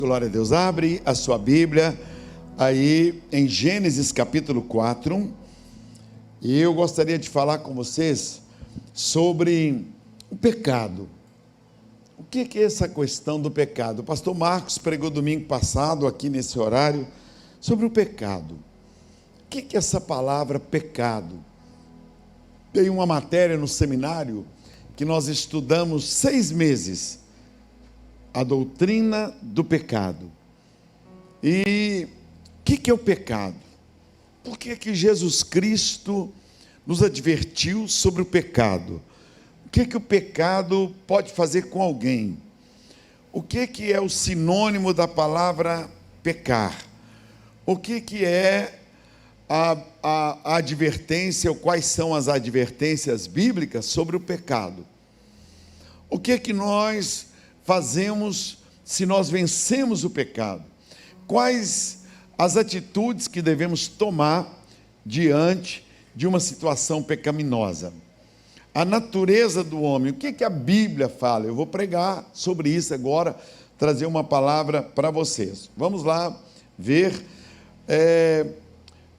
Glória a Deus. Abre a sua Bíblia aí em Gênesis capítulo 4. E eu gostaria de falar com vocês sobre o pecado. O que é essa questão do pecado? O pastor Marcos pregou domingo passado aqui nesse horário sobre o pecado. O que é essa palavra pecado? Tem uma matéria no seminário que nós estudamos 6 meses, a doutrina do pecado. E o que é o pecado? Por que Jesus Cristo nos advertiu sobre o pecado? O que o pecado pode fazer com alguém? O que é o sinônimo da palavra pecar? O que é a advertência, ou quais são as advertências bíblicas sobre o pecado? O que nós fazemos se nós vencemos o pecado? Quais as atitudes que devemos tomar diante de uma situação pecaminosa? A natureza do homem, o que a Bíblia fala? Eu vou pregar sobre isso agora, trazer uma palavra para vocês. Vamos lá ver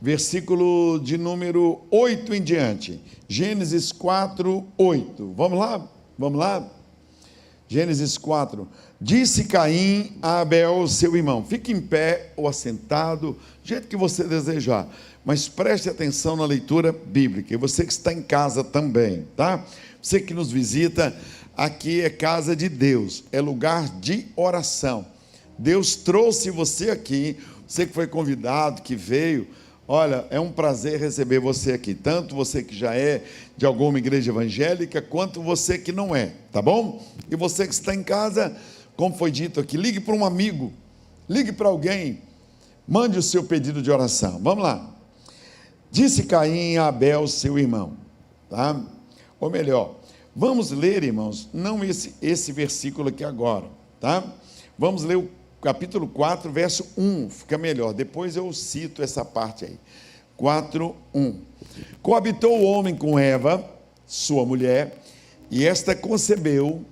versículo de número 8 em diante. Gênesis 4, 8. Vamos lá? Vamos lá? Gênesis 4. Disse Caim a Abel, seu irmão. Fique em pé ou assentado, do jeito que você desejar. Mas preste atenção na leitura bíblica. E você que está em casa também, tá? Você que nos visita, aqui é casa de Deus. É lugar de oração. Deus trouxe você aqui. Você que foi convidado, que veio. Olha, é um prazer receber você aqui, tanto você que já é de alguma igreja evangélica, quanto você que não é, tá bom? E você que está em casa, como foi dito aqui, ligue para um amigo, ligue para alguém, mande o seu pedido de oração. Vamos lá. Disse Caim a Abel, seu irmão, tá? Ou melhor, vamos ler, irmãos, não esse versículo aqui agora, tá? Vamos ler o capítulo 4, verso 1, fica melhor, depois eu cito essa parte aí. 4, 1. Coabitou o homem com Eva, sua mulher, e esta concebeu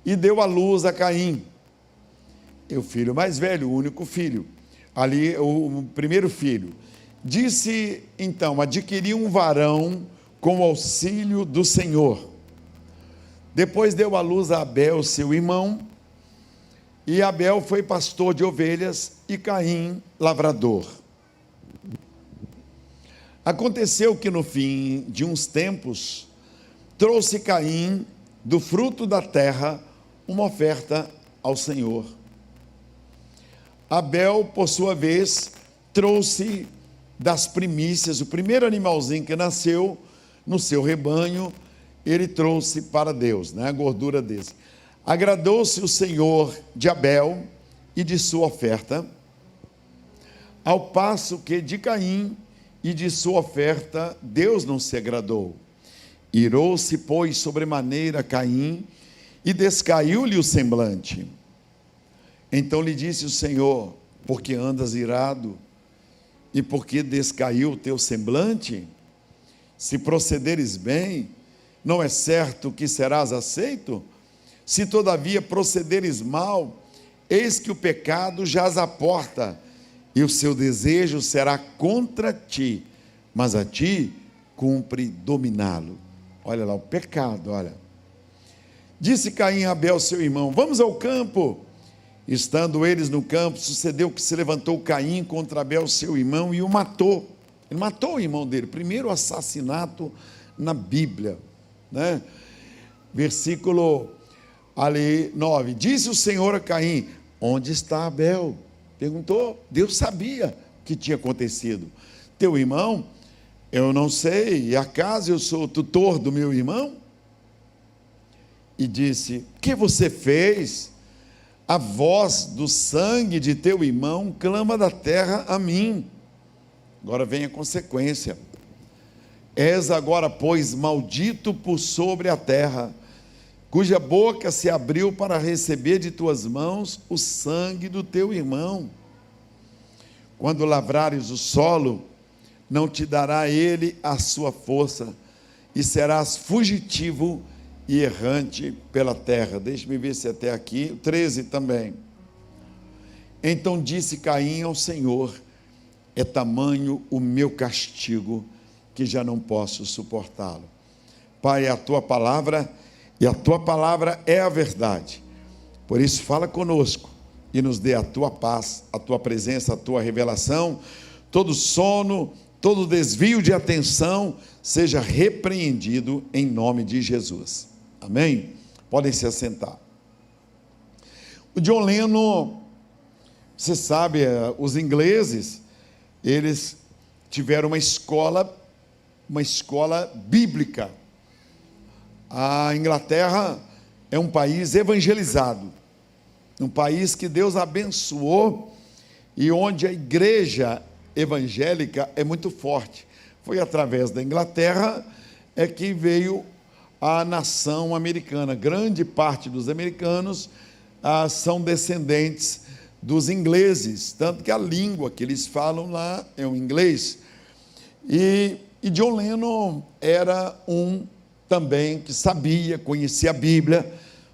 e deu à luz a Caim, o filho mais velho, o único filho, ali o primeiro filho. Disse então, adquiriu um varão com o auxílio do Senhor. Depois deu à luz a Abel, seu irmão, e Abel foi pastor de ovelhas e Caim lavrador. Aconteceu que no fim de uns tempos, trouxe Caim do fruto da terra uma oferta ao Senhor. Abel, por sua vez, trouxe das primícias, o primeiro animalzinho que nasceu no seu rebanho, ele trouxe para Deus, né, a gordura desse. Agradou-se o Senhor de Abel e de sua oferta, ao passo que de Caim e de sua oferta Deus não se agradou. Irou-se, pois, sobremaneira Caim e descaiu-lhe o semblante. Então lhe disse o Senhor: por que andas irado? E por que descaiu o teu semblante? Se procederes bem, não é certo que serás aceito? Se todavia procederes mal, eis que o pecado jaz à porta, e o seu desejo será contra ti, mas a ti cumpre dominá-lo. Olha lá, o pecado, olha. Disse Caim a Abel, seu irmão: vamos ao campo. Estando eles no campo, sucedeu que se levantou Caim contra Abel, seu irmão, e o matou. Ele matou o irmão dele, primeiro assassinato na Bíblia, né? Versículo ali 9, disse o Senhor a Caim: onde está Abel? Perguntou, Deus sabia o que tinha acontecido. Teu irmão? Eu não sei, e acaso eu sou o tutor do meu irmão? E disse: o que você fez? A voz do sangue de teu irmão clama da terra a mim. Agora vem a consequência. És agora, pois, maldito por sobre a terra, cuja boca se abriu para receber de tuas mãos o sangue do teu irmão. Quando lavrares o solo, não te dará ele a sua força, e serás fugitivo e errante pela terra. Deixe-me ver se até aqui, 13 também. Então disse Caim ao Senhor: é tamanho o meu castigo que já não posso suportá-lo. Pai, é a tua palavra, e a tua palavra é a verdade. Por isso, fala conosco e nos dê a tua paz, a tua presença, a tua revelação. Todo sono, todo desvio de atenção seja repreendido em nome de Jesus. Amém? Podem se assentar. O John Lennon, você sabe, os ingleses, eles tiveram uma escola bíblica. A Inglaterra é um país evangelizado, um país que Deus abençoou e onde a igreja evangélica é muito forte. Foi através da Inglaterra que veio a nação americana. Grande parte dos americanos são descendentes dos ingleses, tanto que a língua que eles falam lá é o inglês. E John Lennon era um também que sabia, conhecia a Bíblia,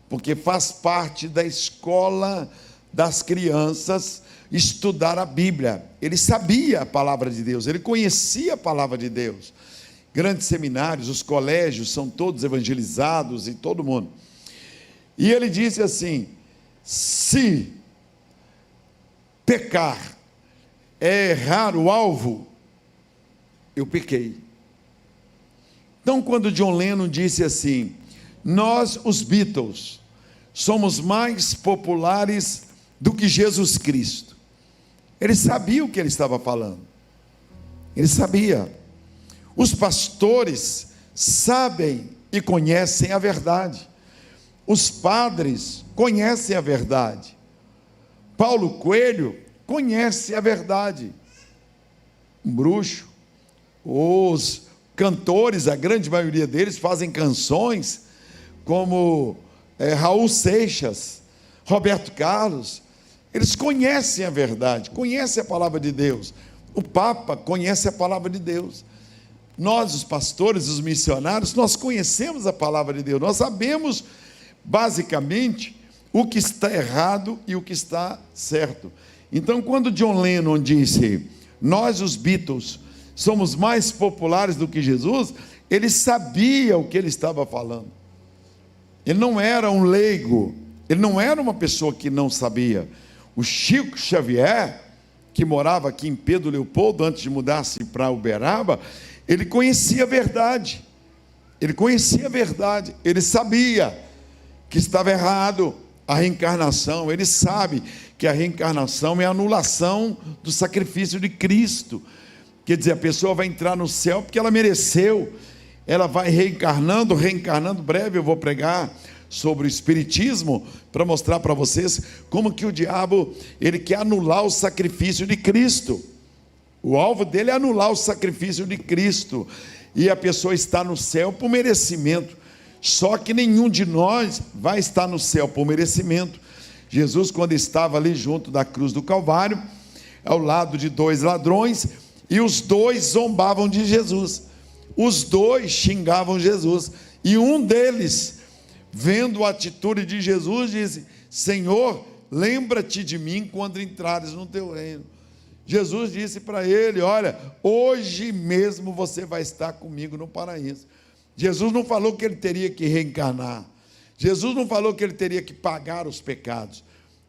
porque faz parte da escola das crianças estudar a Bíblia. Ele sabia a palavra de Deus, ele conhecia a palavra de Deus. Grandes seminários, os colégios são todos evangelizados e todo mundo. E ele disse assim: se pecar é errar o alvo, eu pequei. Então, quando John Lennon disse assim: nós, os Beatles, somos mais populares do que Jesus Cristo, ele sabia o que ele estava falando. Ele sabia. Os pastores sabem e conhecem a verdade. Os padres conhecem a verdade. Paulo Coelho conhece a verdade. Um bruxo, os cantores, a grande maioria deles fazem canções como Raul Seixas, Roberto Carlos. Eles conhecem a verdade, conhecem a palavra de Deus. O Papa conhece a palavra de Deus. Nós, os pastores, os missionários, nós conhecemos a palavra de Deus. Nós sabemos, basicamente, o que está errado e o que está certo. Então, quando John Lennon disse: nós, os Beatles, somos mais populares do que Jesus, ele sabia o que ele estava falando. Ele não era um leigo, ele não era uma pessoa que não sabia. O Chico Xavier, que morava aqui em Pedro Leopoldo, antes de mudar-se para Uberaba, ele conhecia a verdade. Ele conhecia a verdade, ele sabia que estava errado a reencarnação. Ele sabe que a reencarnação é a anulação do sacrifício de Cristo. Quer dizer, a pessoa vai entrar no céu porque ela mereceu. Ela vai reencarnando. Breve eu vou pregar sobre o Espiritismo para mostrar para vocês como que o diabo, ele quer anular o sacrifício de Cristo. O alvo dele é anular o sacrifício de Cristo. E a pessoa está no céu por merecimento. Só que nenhum de nós vai estar no céu por merecimento. Jesus, quando estava ali junto da cruz do Calvário, ao lado de dois ladrões, e os dois zombavam de Jesus, os dois xingavam Jesus, e um deles, vendo a atitude de Jesus, disse: Senhor, lembra-te de mim quando entrares no teu reino. Jesus disse para ele: olha, hoje mesmo você vai estar comigo no paraíso. Jesus não falou que ele teria que reencarnar. Jesus não falou que ele teria que pagar os pecados.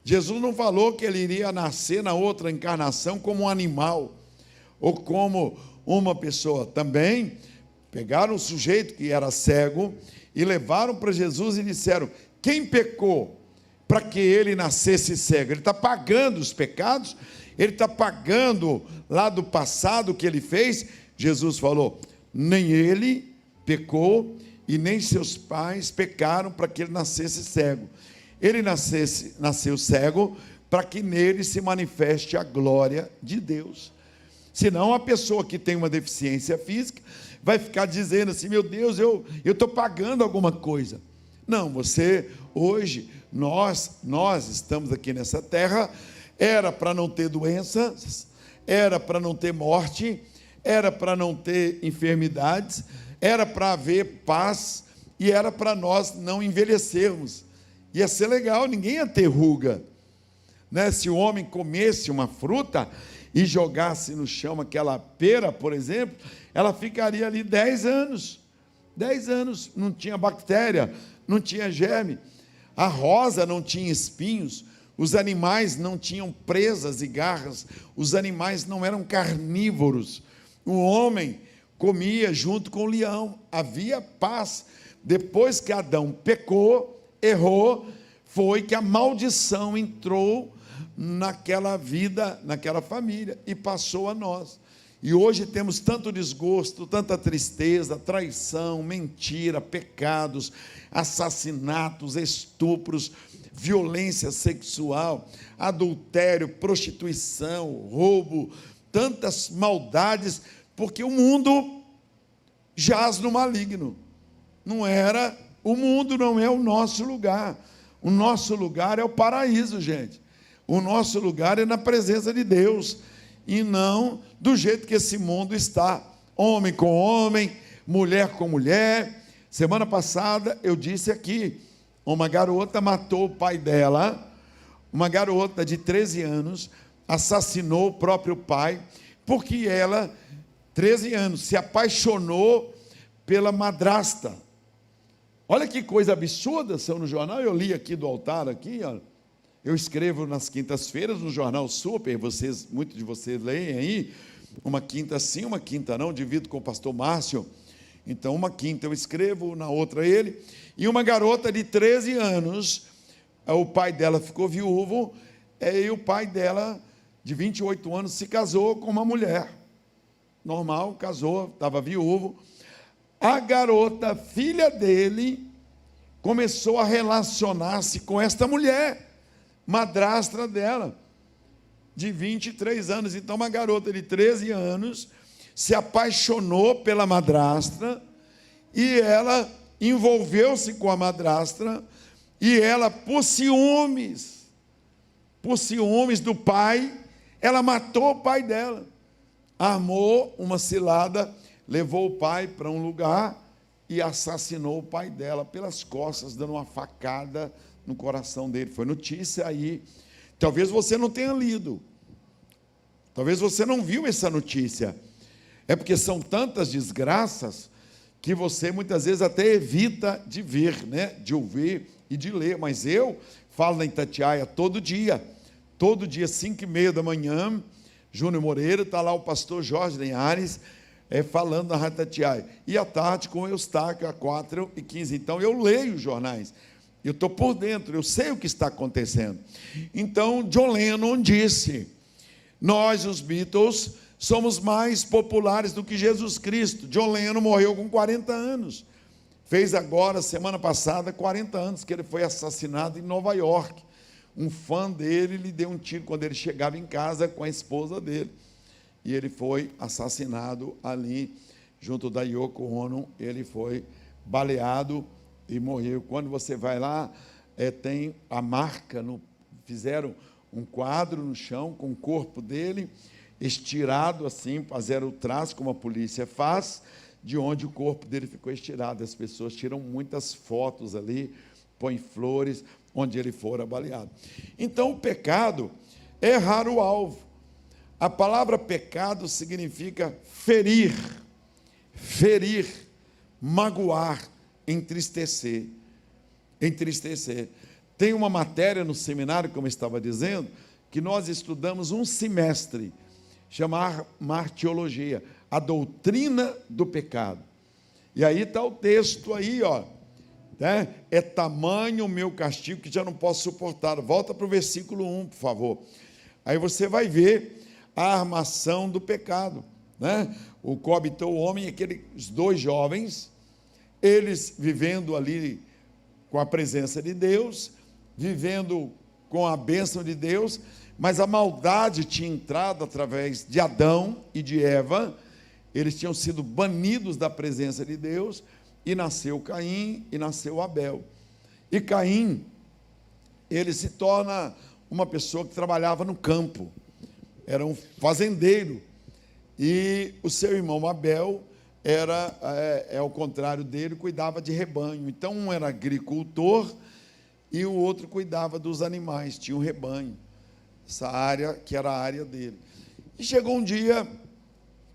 Jesus não falou que ele iria nascer na outra encarnação como um animal ou como uma pessoa. Também pegaram um sujeito que era cego e levaram para Jesus e disseram: quem pecou para que ele nascesse cego? Ele está pagando os pecados, ele está pagando lá do passado que ele fez. Jesus falou: nem ele pecou e nem seus pais pecaram para que ele nascesse cego. Ele nasceu cego para que nele se manifeste a glória de Deus. Senão a pessoa que tem uma deficiência física vai ficar dizendo assim: meu Deus, eu estou pagando alguma coisa. Não, você, hoje, nós estamos aqui nessa terra, era para não ter doenças, era para não ter morte, era para não ter enfermidades, era para haver paz e era para nós não envelhecermos. Ia ser legal, ninguém ia ter ruga, né? Se o homem comesse uma fruta e jogasse no chão aquela pera, por exemplo, ela ficaria ali 10 anos. 10 anos, não tinha bactéria, não tinha germe. A rosa não tinha espinhos, os animais não tinham presas e garras, os animais não eram carnívoros. O homem comia junto com o leão, havia paz. Depois que Adão pecou, errou, foi que a maldição entrou naquela vida, naquela família, e passou a nós. E hoje temos tanto desgosto, tanta tristeza, traição, mentira, pecados, assassinatos, estupros, violência sexual, adultério, prostituição, roubo, tantas maldades, porque o mundo jaz no maligno. O mundo não é o nosso lugar. O nosso lugar é o paraíso, gente. O nosso lugar é na presença de Deus, e não do jeito que esse mundo está, homem com homem, mulher com mulher. Semana passada eu disse aqui, uma garota matou o pai dela, uma garota de 13 anos, assassinou o próprio pai, porque ela, 13 anos, se apaixonou pela madrasta. Olha que coisa absurda, são no jornal, eu li aqui do altar, aqui, ó. Eu escrevo nas quintas-feiras no Jornal Super, muitos de vocês leem aí, uma quinta sim, uma quinta não, divido com o pastor Márcio. Então, uma quinta eu escrevo, na outra ele. E uma garota de 13 anos, o pai dela ficou viúvo, e o pai dela, de 28 anos, se casou com uma mulher. Normal, casou, estava viúvo. A garota, filha dele, começou a relacionar-se com esta mulher, madrastra dela, de 23 anos. Então, uma garota de 13 anos se apaixonou pela madrastra, e ela envolveu-se com a madrastra, e ela, por ciúmes do pai, ela matou o pai dela, armou uma cilada, levou o pai para um lugar e assassinou o pai dela pelas costas, dando uma facada no coração dele. Foi notícia aí. Talvez você não tenha lido, talvez você não viu essa notícia. É porque são tantas desgraças que você muitas vezes até evita de ver, né? De ouvir e de ler. Mas eu falo na Itatiaia todo dia, 5h30 da manhã, Júnior Moreira, está lá o pastor Jorge Linhares, falando na Rádio Itatiaia. E à tarde com o Eustáquio, às 4h15. Então eu leio os jornais, eu estou por dentro, eu sei o que está acontecendo. Então, John Lennon disse: nós, os Beatles, somos mais populares do que Jesus Cristo. John Lennon morreu com 40 anos. Fez agora, semana passada, 40 anos que ele foi assassinado em Nova York. Um fã dele lhe deu um tiro quando ele chegava em casa com a esposa dele. E ele foi assassinado ali, junto da Yoko Ono. Ele foi baleado e morreu. Quando você vai lá, tem a marca, fizeram um quadro no chão com o corpo dele, estirado assim, fizeram o traço, como a polícia faz, de onde o corpo dele ficou estirado. As pessoas tiram muitas fotos ali, põem flores, onde ele fora baleado. Então, o pecado é errar o alvo. A palavra pecado significa ferir, magoar, entristecer. Tem uma matéria no seminário, como eu estava dizendo, que nós estudamos um semestre, chamar martiologia, a doutrina do pecado. E aí está o texto aí, ó, né? É tamanho o meu castigo que já não posso suportar. Volta para o versículo 1, por favor. Aí você vai ver a armação do pecado, né? O coabitou o homem, aqueles dois jovens, eles vivendo ali com a presença de Deus, vivendo com a bênção de Deus, mas a maldade tinha entrado através de Adão e de Eva. Eles tinham sido banidos da presença de Deus, e nasceu Caim e nasceu Abel. E Caim, ele se torna uma pessoa que trabalhava no campo, era um fazendeiro, e o seu irmão Abel era, ao contrário dele, cuidava de rebanho. Então um era agricultor e o outro cuidava dos animais, tinha um rebanho. essa área que era a área dele. E chegou um dia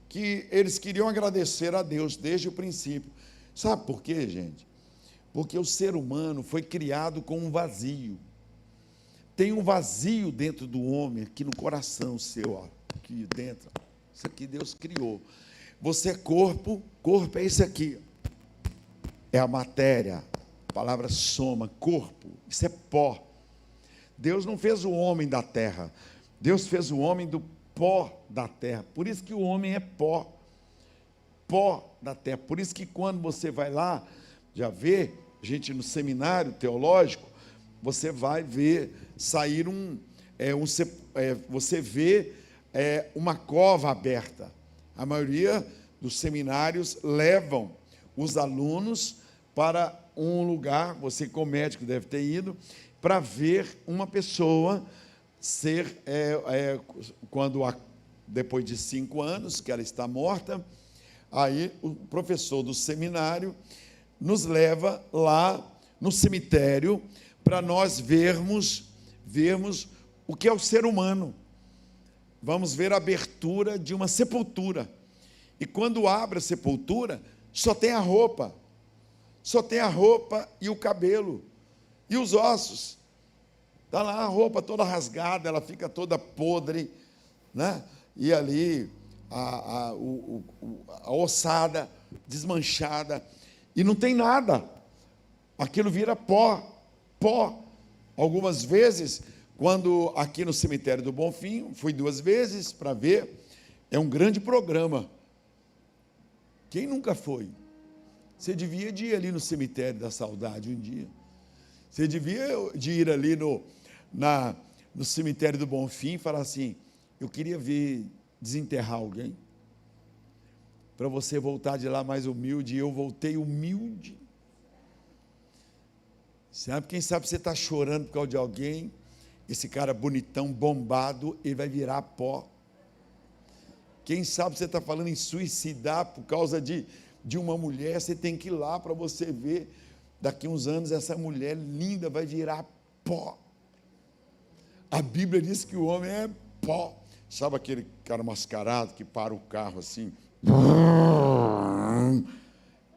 que eles queriam agradecer a Deus desde o princípio. Sabe por quê, gente? Porque o ser humano foi criado com um vazio. Tem um vazio dentro do homem, aqui no coração seu, ó, aqui dentro. Isso aqui Deus criou. Você é corpo, corpo é isso aqui. É a matéria, a palavra soma, corpo, isso é pó. Deus não fez o homem da terra, Deus fez o homem do pó da terra. Por isso que o homem é pó, pó da terra. Por isso que quando você vai lá, já vê, gente no seminário teológico, você vai ver sair você vê uma cova aberta. A maioria dos seminários levam os alunos para um lugar, você como médico deve ter ido, para ver uma pessoa ser, depois de 5 anos, que ela está morta, aí o professor do seminário nos leva lá no cemitério para nós vermos o que é o ser humano. Vamos ver a abertura de uma sepultura. E quando abre a sepultura, só tem a roupa e o cabelo, e os ossos. Está lá a roupa toda rasgada, ela fica toda podre, né? E ali a ossada desmanchada, e não tem nada, aquilo vira pó. Algumas vezes, quando aqui no cemitério do Bonfim, fui 2 vezes para ver, é um grande programa. Quem nunca foi? Você devia de ir ali no cemitério da saudade um dia. Você devia de ir ali no cemitério do Bonfim e falar assim: eu queria ver desenterrar alguém, para você voltar de lá mais humilde. E eu voltei humilde. Sabe, quem sabe você está chorando por causa de alguém, esse cara bonitão, bombado, ele vai virar pó. Quem sabe você está falando em suicidar por causa de uma mulher, você tem que ir lá para você ver, daqui a uns anos essa mulher linda vai virar pó. A Bíblia diz que o homem é pó. Sabe aquele cara mascarado que para o carro assim?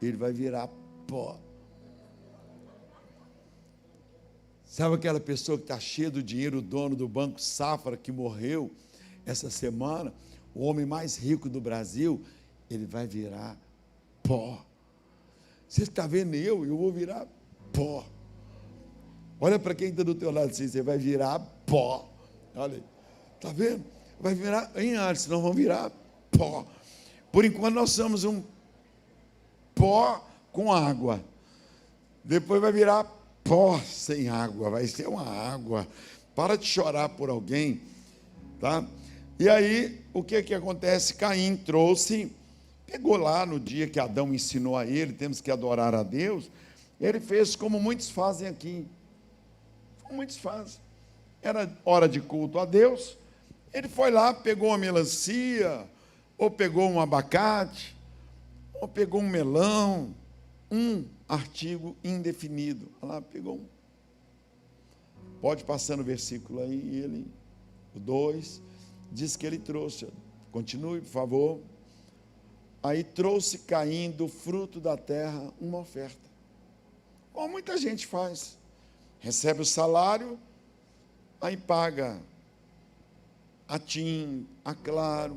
Ele vai virar pó. Sabe aquela pessoa que está cheia do dinheiro, o dono do Banco Safra, que morreu essa semana, o homem mais rico do Brasil, ele vai virar pó. Você está vendo eu vou virar pó. Olha para quem está do teu lado assim, você vai virar pó. Olha aí, está vendo? Vai virar, antes nós vamos virar pó. Por enquanto nós somos um pó com água. Depois vai virar pó sem água, vai ser uma água. Para de chorar por alguém, tá? E aí, o que acontece? Caim pegou lá no dia que Adão ensinou a ele, temos que adorar a Deus, ele fez como muitos fazem aqui. Como muitos fazem. Era hora de culto a Deus, ele foi lá, pegou uma melancia, ou pegou um abacate, ou pegou um melão, um artigo indefinido. Olha lá, pegou um. Pode passar no versículo aí, o 2, diz que ele trouxe. Continue, por favor. Aí trouxe Caim do fruto da terra uma oferta. Como muita gente faz. Recebe o salário, aí paga a TIM, a Claro,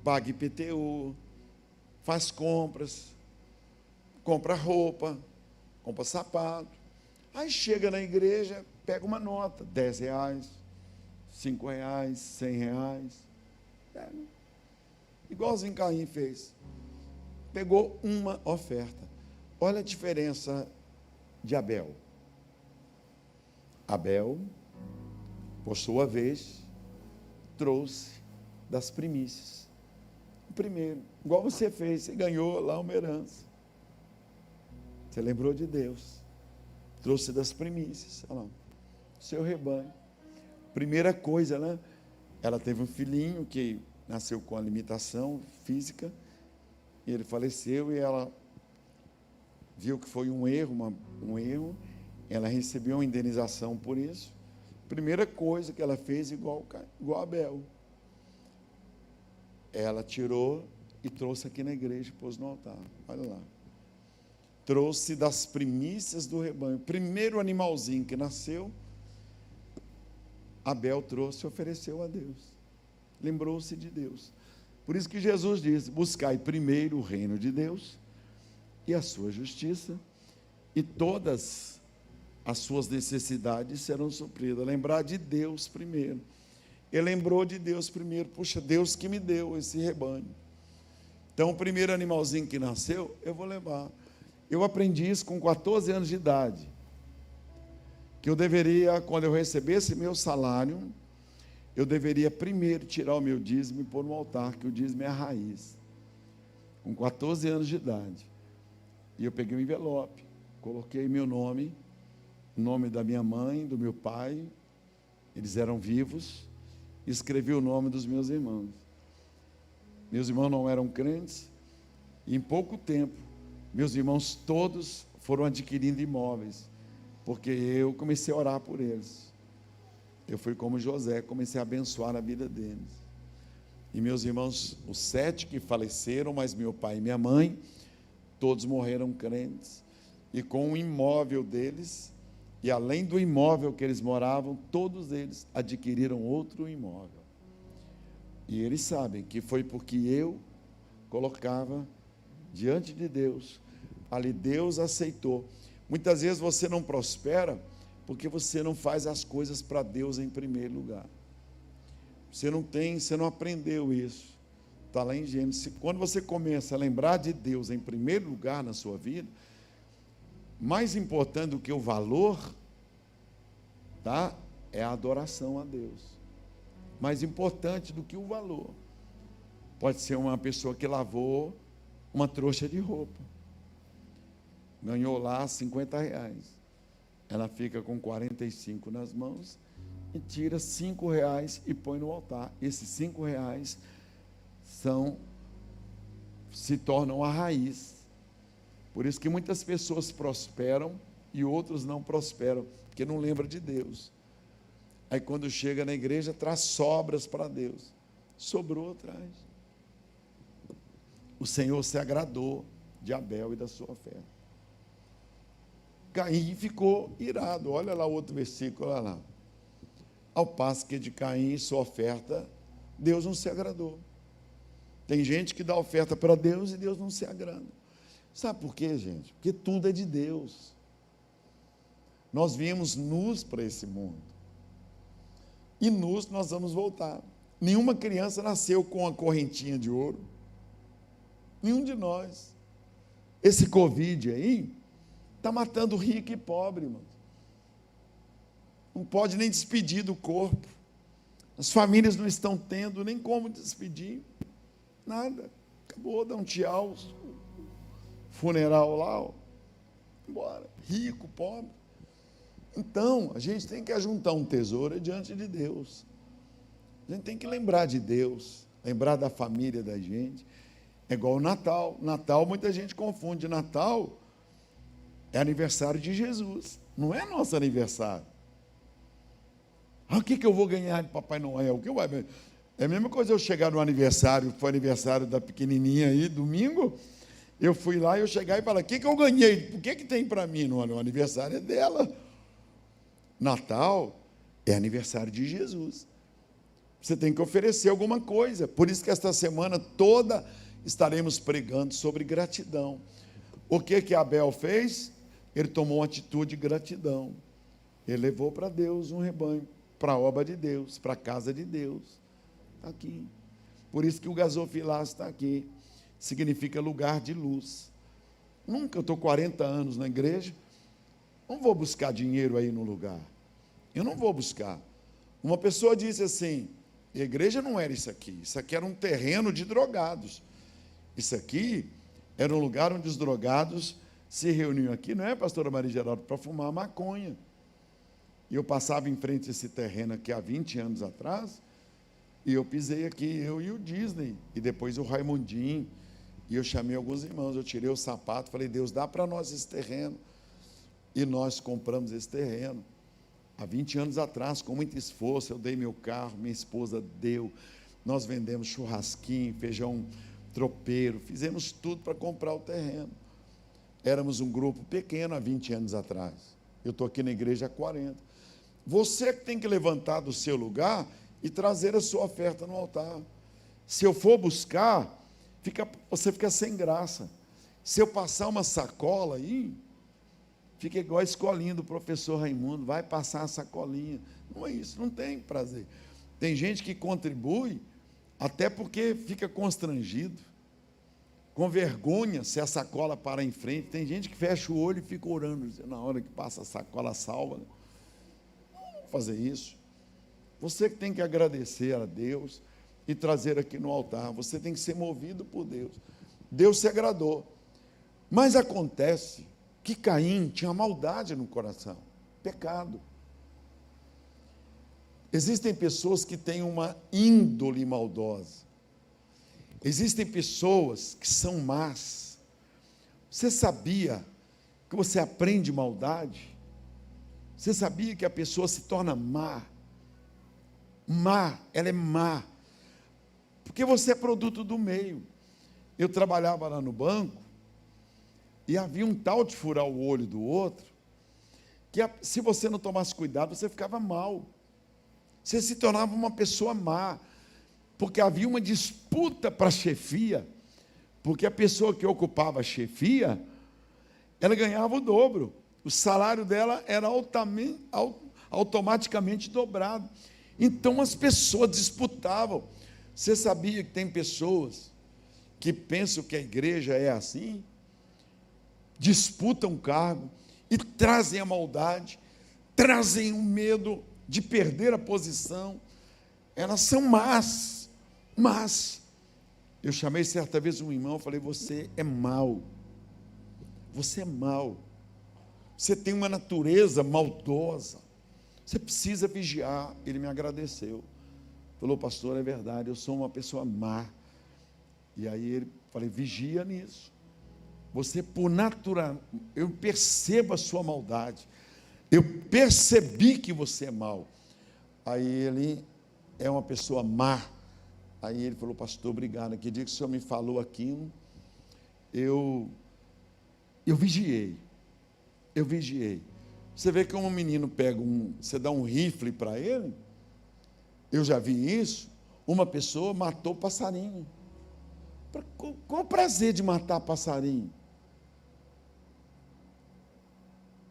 paga IPTU, faz compras, compra roupa, compra sapato. Aí chega na igreja, pega uma nota, R$10, R$5, R$100. Igualzinho Caim fez. Pegou uma oferta. Olha a diferença de Abel. Abel, por sua vez, trouxe das primícias. O primeiro, igual você fez, você ganhou lá uma herança. Você lembrou de Deus. Trouxe das primícias, olha lá, seu rebanho. Primeira coisa, né? Ela teve um filhinho que nasceu com a limitação física, e ele faleceu, e ela viu que foi um erro, ela recebeu uma indenização por isso, Primeira coisa que ela fez igual Abel. Ela tirou e trouxe aqui na igreja e pôs no altar. Olha lá. Trouxe das primícias do rebanho. Primeiro animalzinho que nasceu, Abel trouxe e ofereceu a Deus. Lembrou-se de Deus. Por isso que Jesus diz: buscai primeiro o reino de Deus e a sua justiça, e todas as suas necessidades serão supridas. Lembrar de Deus primeiro. Ele lembrou de Deus primeiro. Puxa, Deus que me deu esse rebanho. Então, o primeiro animalzinho que nasceu, eu vou levar. Eu aprendi isso com 14 anos de idade. Que eu deveria, quando eu recebesse meu salário, eu deveria primeiro tirar o meu dízimo e pôr no altar, que o dízimo é a raiz. Com 14 anos de idade. E eu peguei um envelope, coloquei meu nome, o nome da minha mãe, do meu pai, eles eram vivos, e escrevi o nome dos meus irmãos. Meus irmãos não eram crentes, e em pouco tempo, meus irmãos todos foram adquirindo imóveis, porque eu comecei a orar por eles. Eu fui como José, comecei a abençoar a vida deles. E meus irmãos, os 7 que faleceram, mas meu pai e minha mãe, todos morreram crentes. E com o imóvel deles, e além do imóvel que eles moravam, todos eles adquiriram outro imóvel. E eles sabem que foi porque eu colocava diante de Deus. Ali Deus aceitou. Muitas vezes você não prospera porque você não faz as coisas para Deus em primeiro lugar. Você não aprendeu isso. Está lá em Gênesis. Quando você começa a lembrar de Deus em primeiro lugar na sua vida, mais importante do que o valor, tá? É a adoração a Deus. Mais importante do que o valor. Pode ser uma pessoa que lavou uma trouxa de roupa. Ganhou lá R$50. Ela fica com 45 nas mãos e tira R$5 e põe no altar. Esses R$5 se tornam a raiz. Por isso que muitas pessoas prosperam e outros não prosperam, porque não lembram de Deus. Aí quando chega na igreja, traz sobras para Deus. Sobrou atrás. O Senhor se agradou de Abel e da sua oferta. Caim ficou irado. Olha lá o outro versículo, olha lá. Ao passo que de Caim e sua oferta, Deus não se agradou. Tem gente que dá oferta para Deus e Deus não se agrada. Sabe por quê, gente? Porque tudo é de Deus. Nós viemos nus para esse mundo. E nus nós vamos voltar. Nenhuma criança nasceu com a correntinha de ouro. Nenhum de nós. Esse Covid aí está matando rico e pobre, irmão. Não pode nem despedir do corpo. As famílias não estão tendo nem como despedir. Nada. Acabou, dá um tchau. Funeral lá, ó. Embora. Rico, pobre. Então, a gente tem que ajuntar um tesouro diante de Deus. A gente tem que lembrar de Deus, lembrar da família da gente. É igual o Natal. Natal, muita gente confunde. Natal é aniversário de Jesus, não é nosso aniversário. O que eu vou ganhar de Papai Noel? O que eu vou... É a mesma coisa eu chegar no aniversário, foi aniversário da pequenininha aí, domingo, eu fui lá e eu chegar e falar, o que eu ganhei? O que tem para mim? No aniversário é dela. Natal é aniversário de Jesus. Você tem que oferecer alguma coisa. Por isso que esta semana toda estaremos pregando sobre gratidão. O que Abel fez? Ele tomou uma atitude de gratidão. Ele levou para Deus um rebanho, para a obra de Deus, para a casa de Deus. Está aqui. Por isso que o gasofilácio está aqui. Significa lugar de luz. Nunca, eu estou 40 anos na igreja, não vou buscar dinheiro aí no lugar. Eu não vou buscar. Uma pessoa disse assim, a igreja não era isso aqui era um terreno de drogados. Isso aqui era um lugar onde os drogados se reuniam aqui, não é, pastora Maria Geraldo, para fumar maconha. E eu passava em frente a esse terreno aqui há 20 anos atrás, e eu pisei aqui, eu e o Disney, e depois o Raimundinho, e eu chamei alguns irmãos, eu tirei o sapato, falei, Deus, dá para nós esse terreno. E nós compramos esse terreno. Há 20 anos atrás, com muito esforço, eu dei meu carro, minha esposa deu, nós vendemos churrasquinho, feijão tropeiro, fizemos tudo para comprar o terreno. Éramos um grupo pequeno há 20 anos atrás. Eu estou aqui na igreja há 40. Você que tem que levantar do seu lugar e trazer a sua oferta no altar. Se eu for buscar, você fica sem graça. Se eu passar uma sacola aí, fica igual a escolinha do professor Raimundo, vai passar a sacolinha. Não é isso, não tem prazer. Tem gente que contribui até porque fica constrangido, com vergonha, se a sacola para em frente. Tem gente que fecha o olho e fica orando, na hora que passa a sacola salva. Não vou fazer isso. Você que tem que agradecer a Deus e trazer aqui no altar. Você tem que ser movido por Deus. Deus se agradou. Mas acontece que Caim tinha maldade no coração, pecado. Existem pessoas que têm uma índole maldosa. Existem pessoas que são más. Você sabia que você aprende maldade? Você sabia que a pessoa se torna má? Má, ela é má. Porque você é produto do meio. Eu trabalhava lá no banco, e havia um tal de furar o olho do outro, que se você não tomasse cuidado, você ficava mal. Você se tornava uma pessoa má, porque havia uma disputa para a chefia, porque a pessoa que ocupava a chefia, ela ganhava o dobro. O salário dela era automaticamente dobrado. Então as pessoas disputavam. Você sabia que tem pessoas que pensam que a igreja é assim? Disputam cargo e trazem a maldade, trazem o medo de perder a posição. Elas são más, mas eu chamei certa vez um irmão, falei: você é mau, você é mau, você tem uma natureza maldosa, você precisa vigiar. Ele me agradeceu, falou: pastor, é verdade, eu sou uma pessoa má. E aí ele, falei: vigia nisso. Você, por natureza, eu percebo a sua maldade, eu percebi que você é mau. Aí ele é uma pessoa má. Aí ele falou: pastor, obrigado, aquele dia que o senhor me falou aquilo, eu vigiei, Você vê que um menino pega você dá um rifle para ele, eu já vi isso, uma pessoa matou passarinho. Qual o prazer de matar passarinho?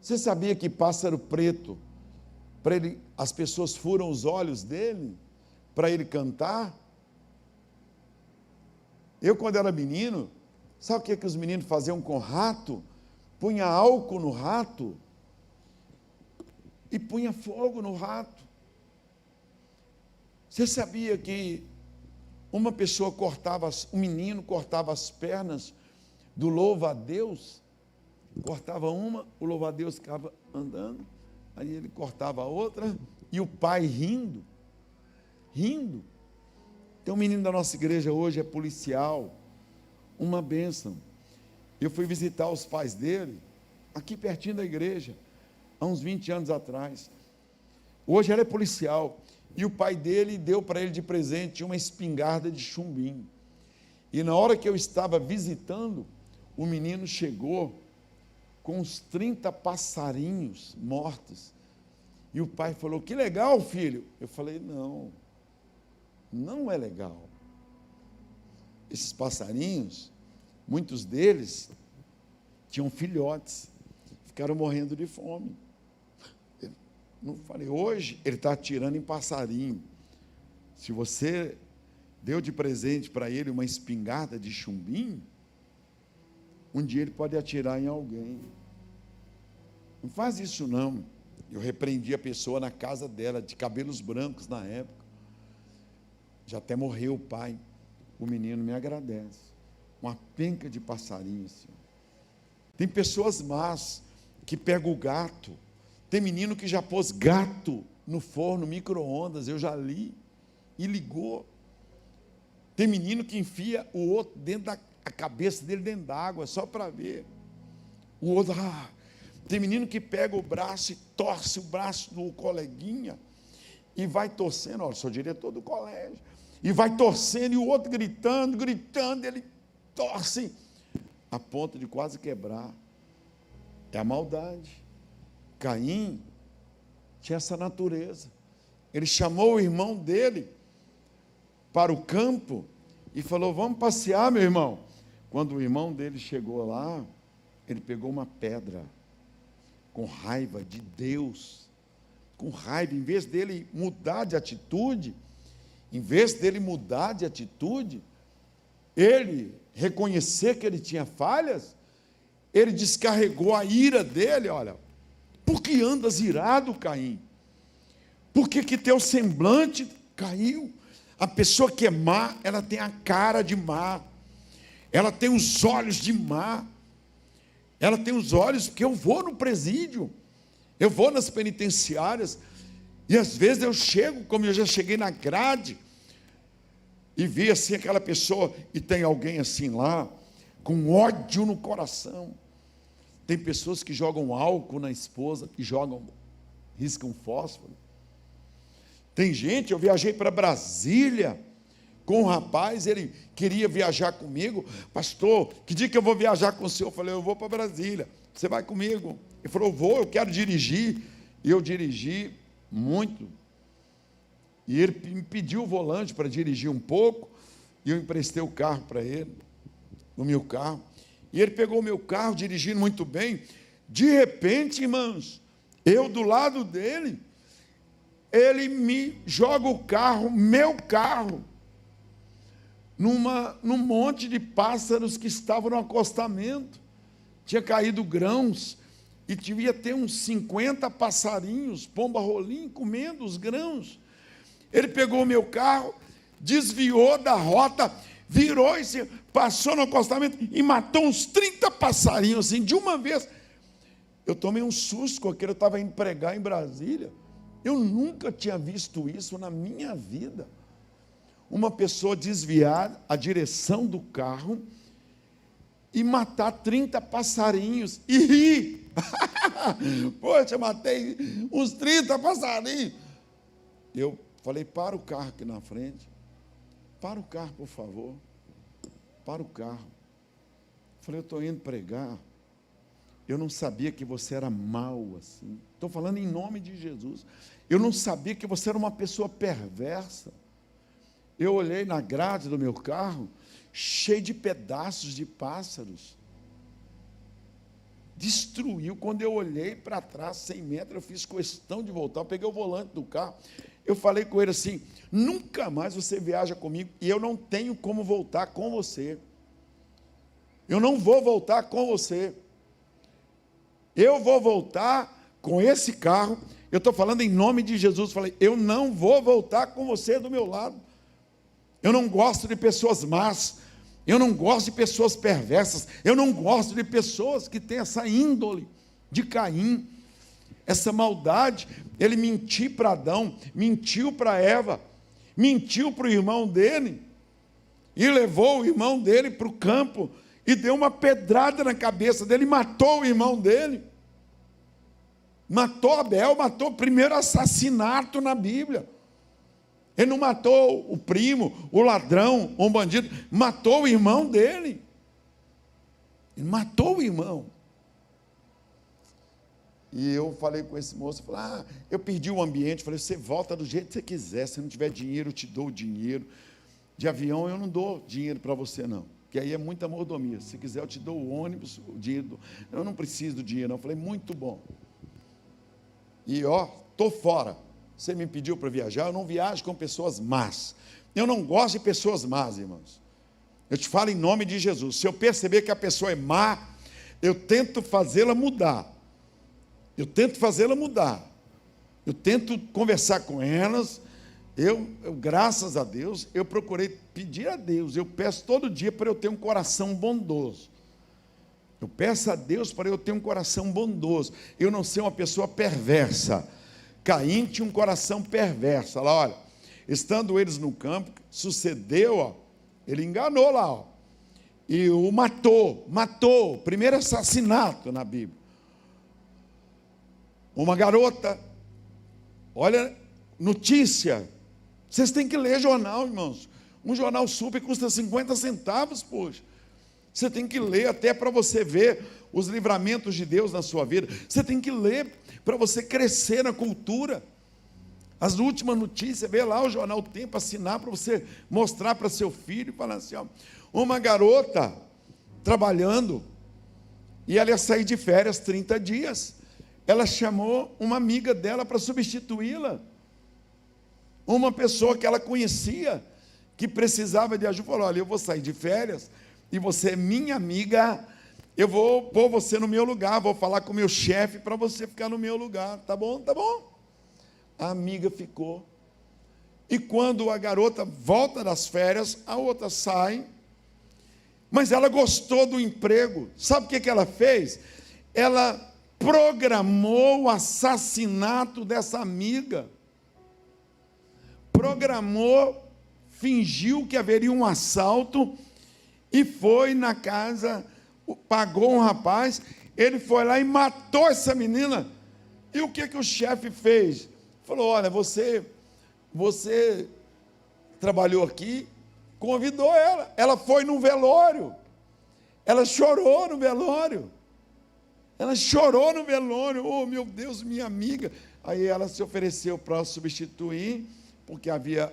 Você sabia que pássaro preto, as pessoas furam os olhos dele, para ele cantar? Eu, quando era menino, sabe o que os meninos faziam com rato? Punha álcool no rato e punha fogo no rato. Você sabia que uma pessoa um menino cortava as pernas do louva-a-Deus? Cortava uma, o louva-a-Deus ficava andando, aí ele cortava a outra, e o pai rindo. Tem um menino da nossa igreja hoje, é policial, uma bênção. Eu fui visitar os pais dele, aqui pertinho da igreja, há uns 20 anos atrás. Hoje ele é policial, e o pai dele deu para ele de presente uma espingarda de chumbinho. E na hora que eu estava visitando, o menino chegou com uns 30 passarinhos mortos. E o pai falou: que legal, filho. Eu falei: não é legal. Esses passarinhos, muitos deles tinham filhotes, ficaram morrendo de fome. Eu não falei: hoje ele está atirando em passarinho. Se você deu de presente para ele uma espingarda de chumbinho, um dia ele pode atirar em alguém. Não faz isso não. Eu repreendi a pessoa na casa dela, de cabelos brancos na época. Já até morreu o pai. O menino me agradece. Uma penca de passarinho, assim. Tem pessoas más que pegam o gato. Tem menino que já pôs gato no forno, micro-ondas, eu já li, e ligou. Tem menino que enfia o outro dentro a cabeça dele dentro d'água, só para ver. O outro, Tem menino que pega o braço e torce o braço do coleguinha e vai torcendo, olha, sou diretor do colégio, e vai torcendo, e o outro gritando, ele torce, a ponto de quase quebrar. É a maldade. Caim tinha essa natureza. Ele chamou o irmão dele para o campo e falou, vamos passear, meu irmão. Quando o irmão dele chegou lá, ele pegou uma pedra, com raiva de Deus, com raiva, em vez dele mudar de atitude, ele reconhecer que ele tinha falhas, ele descarregou a ira dele, olha, por que andas irado, Caim? Por que teu semblante caiu? A pessoa que é má, ela tem a cara de má, ela tem os olhos de má, ela tem os olhos, porque eu vou no presídio, eu vou nas penitenciárias, e às vezes eu chego, como eu já cheguei na grade, e vi assim aquela pessoa, e tem alguém assim lá, com ódio no coração. Tem pessoas que jogam álcool na esposa, e riscam fósforo. Tem gente, eu viajei para Brasília, com um rapaz, ele queria viajar comigo, pastor, que dia que eu vou viajar com o senhor? Eu falei, eu vou para Brasília, você vai comigo? Ele falou, eu quero dirigir, e eu dirigi muito, e ele me pediu o volante para dirigir um pouco, e eu emprestei o carro para ele, o meu carro, e ele pegou o meu carro, dirigindo muito bem, de repente, irmãos, eu do lado dele, ele me joga o carro, meu carro, num monte de pássaros que estavam no acostamento, tinha caído grãos, e devia ter uns 50 passarinhos, pomba-rolim, comendo os grãos. Ele pegou o meu carro, desviou da rota, virou e passou no acostamento e matou uns 30 passarinhos, assim, de uma vez. Eu tomei um susto com aquele, eu estava indo pregar em Brasília. Eu nunca tinha visto isso na minha vida. Uma pessoa desviar a direção do carro e matar 30 passarinhos e rir. Poxa, matei uns 30 passarinhos. Eu falei, para o carro aqui na frente. Para o carro, por favor. Para o carro. Falei, eu estou indo pregar. Eu não sabia que você era mau assim. Estou falando em nome de Jesus. Eu não sabia que você era uma pessoa perversa. Eu olhei na grade do meu carro, cheio de pedaços de pássaros. Destruiu. Quando eu olhei para trás, 100 metros, eu fiz questão de voltar. Eu peguei o volante do carro. Eu falei com ele assim, nunca mais você viaja comigo e eu não tenho como voltar com você. Eu não vou voltar com você. Eu vou voltar com esse carro. Eu estou falando em nome de Jesus. Falei, eu não vou voltar com você do meu lado. Eu não gosto de pessoas más. Eu não gosto de pessoas perversas. Eu não gosto de pessoas que têm essa índole de Caim. Essa maldade. Ele mentiu para Adão, mentiu para Eva, mentiu para o irmão dele, e levou o irmão dele para o campo, e deu uma pedrada na cabeça dele, e matou o irmão dele. Matou Abel, matou o primeiro assassinato na Bíblia. Ele não matou o primo, o ladrão, um bandido, matou o irmão dele. Ele matou o irmão. E eu falei com esse moço, falei, eu perdi o ambiente, falei, você volta do jeito que você quiser, se não tiver dinheiro, eu te dou o dinheiro. De avião eu não dou dinheiro para você não, porque aí é muita mordomia. Se quiser eu te dou o ônibus, o dinheiro, eu não preciso do dinheiro não. Eu falei, muito bom. E estou fora. Você me pediu para viajar, eu não viajo com pessoas más. Eu não gosto de pessoas más, irmãos. Eu te falo em nome de Jesus. Se eu perceber que a pessoa é má, eu tento fazê-la mudar. Eu tento conversar com elas. Eu, graças a Deus, eu procurei pedir a Deus. Eu peço todo dia para eu ter um coração bondoso. Eu peço a Deus para eu ter um coração bondoso. Eu não ser uma pessoa perversa. Caim tinha um coração perverso. Olha, estando eles no campo, sucedeu, ele enganou lá, e o matou, primeiro assassinato na Bíblia. Uma garota, olha, notícia. Vocês têm que ler jornal, irmãos. Um jornal super custa 50 centavos, poxa. Você tem que ler até para você ver os livramentos de Deus na sua vida. Você tem que ler para você crescer na cultura. As últimas notícias, vê lá o jornal Tempo, assinar para você mostrar para seu filho e falar assim, ó, uma garota trabalhando, e ela ia sair de férias 30 dias. Ela chamou uma amiga dela para substituí-la. Uma pessoa que ela conhecia, que precisava de ajuda, falou, olha, eu vou sair de férias, e você é minha amiga, eu vou pôr você no meu lugar, vou falar com o meu chefe para você ficar no meu lugar, tá bom? Tá bom. A amiga ficou. E quando a garota volta das férias, a outra sai, mas ela gostou do emprego. Sabe o que ela fez? Ela programou o assassinato dessa amiga. Programou, fingiu que haveria um assalto e foi na casa, pagou um rapaz, ele foi lá e matou essa menina. E o que o chefe fez? Falou, olha, você trabalhou aqui, convidou ela. Ela foi no velório. Ela chorou no velório. Ela chorou no velório. Oh, meu Deus, minha amiga. Aí ela se ofereceu para substituir, porque havia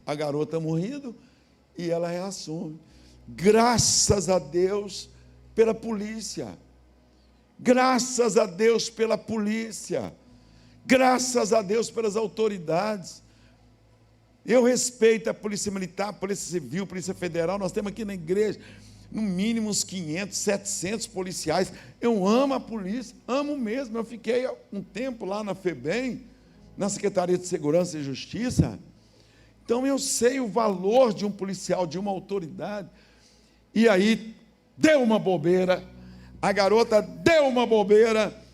a garota morrido, e ela reassume. Graças a Deus pela polícia. Graças a Deus pela polícia. Graças a Deus pelas autoridades. Eu respeito a Polícia Militar, a Polícia Civil, a Polícia Federal. Nós temos aqui na igreja, no mínimo uns 500, 700 policiais. Eu amo a polícia, amo mesmo. Eu fiquei um tempo lá na FEBEM, na Secretaria de Segurança e Justiça. Então eu sei o valor de um policial, de uma autoridade. E aí, deu uma bobeira. A garota deu uma bobeira.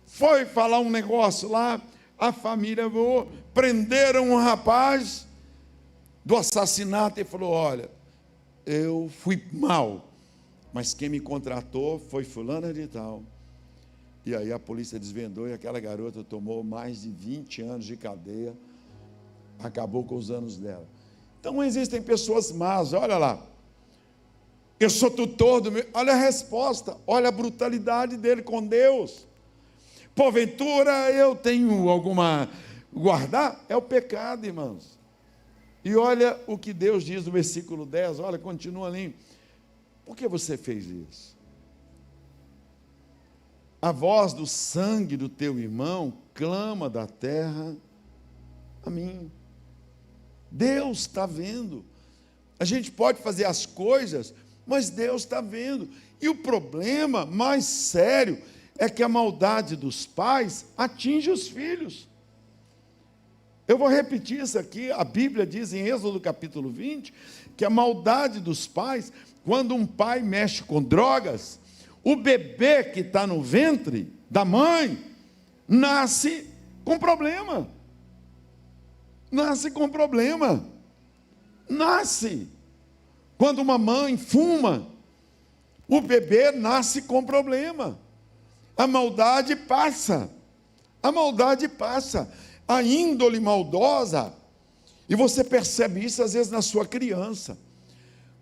Foi falar um negócio lá, a família voou, prenderam um rapaz do assassinato e falou, olha, eu fui mal, mas quem me contratou foi fulana de tal. E aí a polícia desvendou e aquela garota tomou mais de 20 anos de cadeia, acabou com os anos dela. Então existem pessoas más, olha lá, eu sou tutor do meu, olha a resposta, olha a brutalidade dele com Deus. Porventura eu tenho alguma guardar? É o pecado, irmãos. E olha o que Deus diz no versículo 10, olha, continua ali. Por que você fez isso? A voz do sangue do teu irmão clama da terra a mim. Deus está vendo. A gente pode fazer as coisas, mas Deus está vendo. E o problema mais sério é que a maldade dos pais atinge os filhos. Eu vou repetir isso aqui, a Bíblia diz em Êxodo capítulo 20, que a maldade dos pais, quando um pai mexe com drogas, o bebê que está no ventre da mãe, nasce com problema. Nasce com problema. Nasce. Quando uma mãe fuma, o bebê nasce com problema. A maldade passa, a maldade passa, a índole maldosa, e você percebe isso às vezes na sua criança.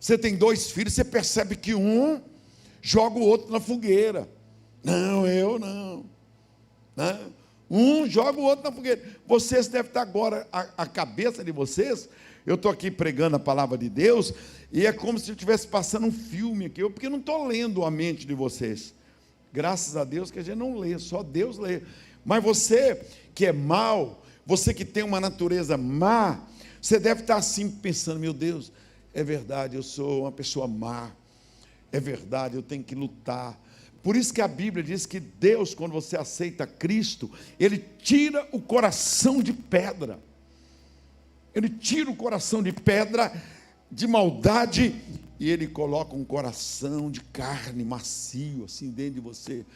Você tem 2 filhos, você percebe que um joga o outro na fogueira. Não, eu não. Um joga o outro na fogueira. Vocês devem estar agora, a cabeça de vocês, eu estou aqui pregando a palavra de Deus, e é como se eu estivesse passando um filme aqui, porque eu não estou lendo a mente de vocês. Graças a Deus que a gente não lê, só Deus lê. Mas você que é mau, você que tem uma natureza má, você deve estar assim pensando, meu Deus, é verdade, eu sou uma pessoa má, é verdade, eu tenho que lutar. Por isso que a Bíblia diz que Deus, quando você aceita Cristo, Ele tira o coração de pedra. Ele tira o coração de pedra, de maldade, e Ele coloca um coração de carne, macio, assim dentro de você,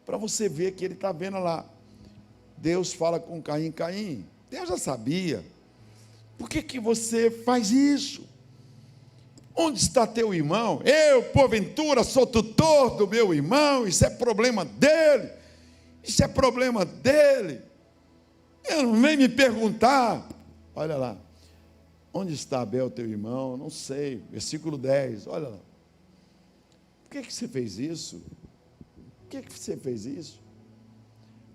para você ver que Ele está vendo lá. Deus fala com Caim, Caim, Deus já sabia, por que você faz isso? Onde está teu irmão? Eu, porventura, sou tutor do meu irmão, isso é problema dele. Isso é problema dele. Ele não vem me perguntar. Olha lá. Onde está Abel, teu irmão? Não sei. Versículo 10. Olha lá. Por que você fez isso? Por que você fez isso?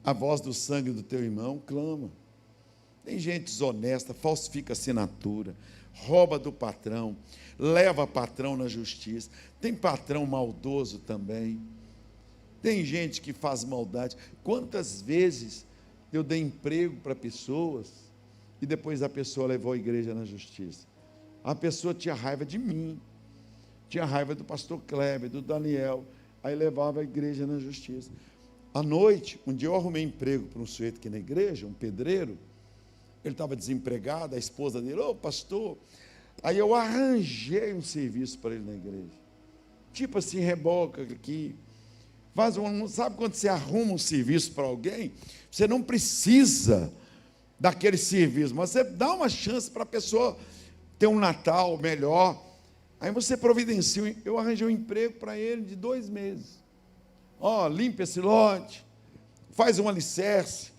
A voz do sangue do teu irmão clama. Tem gente desonesta, falsifica assinatura, rouba do patrão, leva patrão na justiça. Tem patrão maldoso também. Tem gente que faz maldade. Quantas vezes eu dei emprego para pessoas e depois a pessoa levou a igreja na justiça? A pessoa tinha raiva de mim, tinha raiva do pastor Kleber, do Daniel, aí levava a igreja na justiça. À noite, um dia eu arrumei emprego para um sujeito aqui na igreja, um pedreiro. Ele estava desempregado, a esposa dele, ô pastor, aí eu arranjei um serviço para ele na igreja, tipo assim, reboca aqui, sabe quando você arruma um serviço para alguém, você não precisa daquele serviço, mas você dá uma chance para a pessoa ter um Natal melhor, aí você providencia, eu arranjei um emprego para ele de 2 meses, limpa esse lote, faz um alicerce,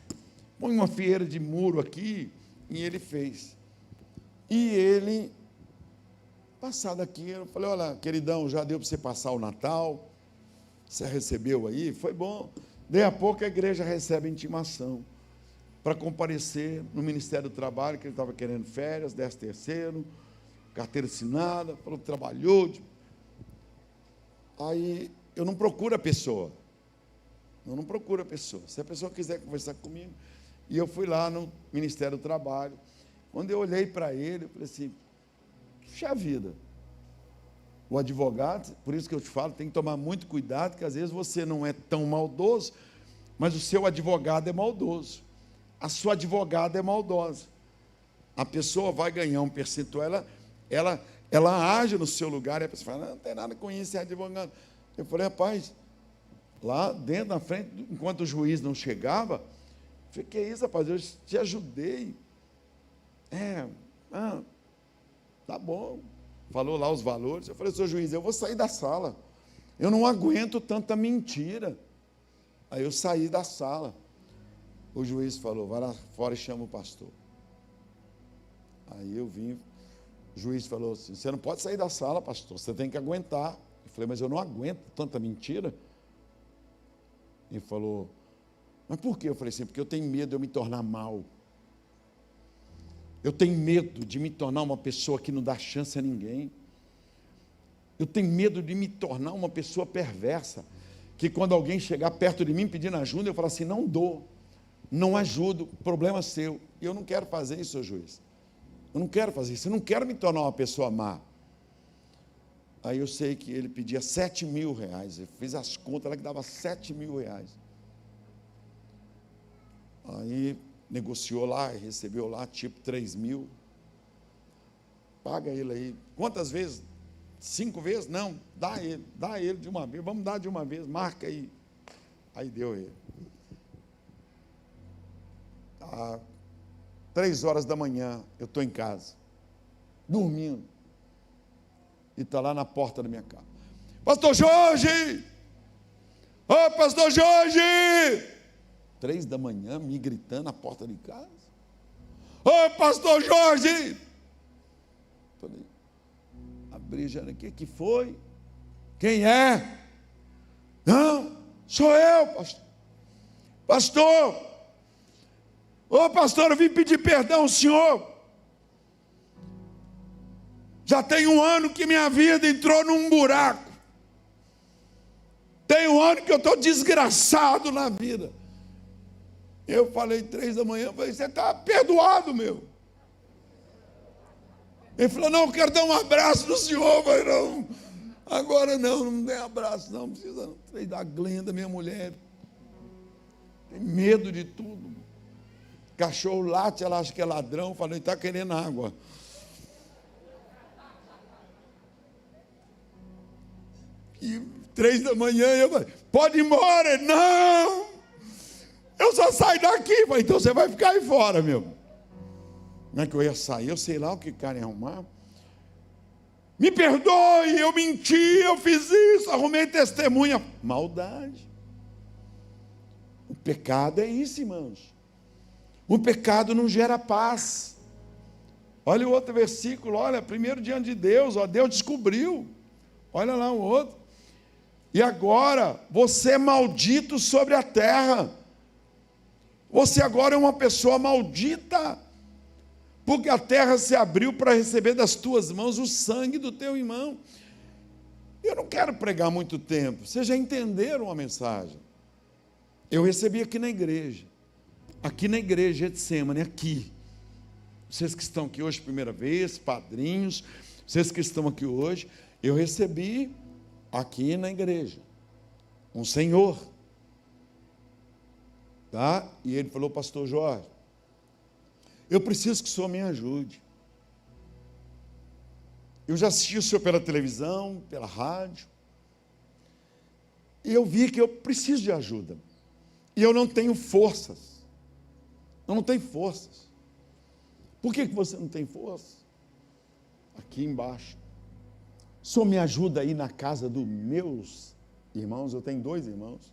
põe uma fieira de muro aqui, e ele fez. E ele, passado aqui, eu falei, olha, queridão, já deu para você passar o Natal, você recebeu aí, foi bom. Daí a pouco a igreja recebe intimação para comparecer no Ministério do Trabalho, que ele estava querendo férias, 13º, carteira assinada, falou que trabalhou. Aí eu não procuro a pessoa. Eu não procuro a pessoa. Se a pessoa quiser conversar comigo, e eu fui lá no Ministério do Trabalho. Quando eu olhei para ele, eu falei assim, puxa vida, o advogado, por isso que eu te falo, tem que tomar muito cuidado, porque às vezes você não é tão maldoso, mas o seu advogado é maldoso, a sua advogada é maldosa, a pessoa vai ganhar um percentual, ela age no seu lugar, e a pessoa fala, não tem nada com isso, é advogado. Eu falei, rapaz, lá dentro, na frente, enquanto o juiz não chegava, eu falei, que é isso, rapaz, eu te ajudei. Tá bom. Falou lá os valores. Eu falei, senhor juiz, eu vou sair da sala. Eu não aguento tanta mentira. Aí eu saí da sala. O juiz falou, vai lá fora e chama o pastor. Aí eu vim, o juiz falou assim, você não pode sair da sala, pastor, você tem que aguentar. Eu falei, mas eu não aguento tanta mentira. Ele falou, mas por quê? Eu falei assim, porque eu tenho medo de eu me tornar mal. Eu tenho medo de me tornar uma pessoa que não dá chance a ninguém. Eu tenho medo de me tornar uma pessoa perversa, que quando alguém chegar perto de mim pedindo ajuda, eu falo assim, não dou, não ajudo, problema seu. E eu não quero fazer isso, senhor juiz. Eu não quero fazer isso, eu não quero me tornar uma pessoa má. Aí eu sei que ele pedia 7 mil reais, eu fiz as contas, ela que dava 7 mil reais. Aí negociou lá, recebeu lá, tipo 3 mil. Paga ele aí. Quantas vezes? 5 vezes? Não, dá ele de uma vez. Vamos dar de uma vez, marca aí. Aí deu ele. 3 horas da manhã, eu estou em casa, dormindo. E está lá na porta da minha casa. Pastor Jorge! Ô, pastor Jorge! 3 da manhã, me gritando na porta de casa. Ô, pastor Jorge! Falei, abri já, o que foi? Quem é? Não, sou eu, pastor. Pastor! Ô, pastor, eu vim pedir perdão ao senhor. Já tem 1 ano que minha vida entrou num buraco. Tem 1 ano que eu estou desgraçado na vida. Eu falei 3 da manhã, falei, você está perdoado, meu. Ele falou, não, eu quero dar um abraço no senhor. Eu falei, não, agora não tem abraço, não precisa não. Falei, da Glenda, minha mulher, tem medo de tudo. Cachorro late, ela acha que é ladrão. Eu falei, está querendo água. E 3 da manhã, eu falei, pode ir embora. Ele, não, eu só saio daqui. Eu falei, então você vai ficar aí fora, meu. Como é que eu ia sair? Eu sei lá o que querem arrumar. Me perdoe, eu menti, eu fiz isso, arrumei testemunha. Maldade. O Pecado é isso, irmãos. O pecado não gera paz. Olha o outro versículo, olha, primeiro diante de Deus, ó, Deus descobriu. Olha lá o outro. E agora, você é maldito sobre a terra. Você agora é uma pessoa maldita, porque a terra se abriu para receber das tuas mãos o sangue do teu irmão. Eu não quero pregar muito tempo, vocês já entenderam a mensagem. Eu recebi aqui na igreja, Getsemane, aqui. Vocês que estão aqui hoje, primeira vez, padrinhos, vocês que estão aqui hoje, eu recebi aqui na igreja um senhor, tá? E ele falou: pastor Jorge, eu preciso que o senhor me ajude. Eu já assisti o senhor pela televisão, pela rádio, e eu vi que eu preciso de ajuda, e eu não tenho forças. Eu não tenho forças. Por que você não tem força? Aqui embaixo. O senhor me ajuda aí na casa dos meus irmãos? Eu tenho 2 irmãos.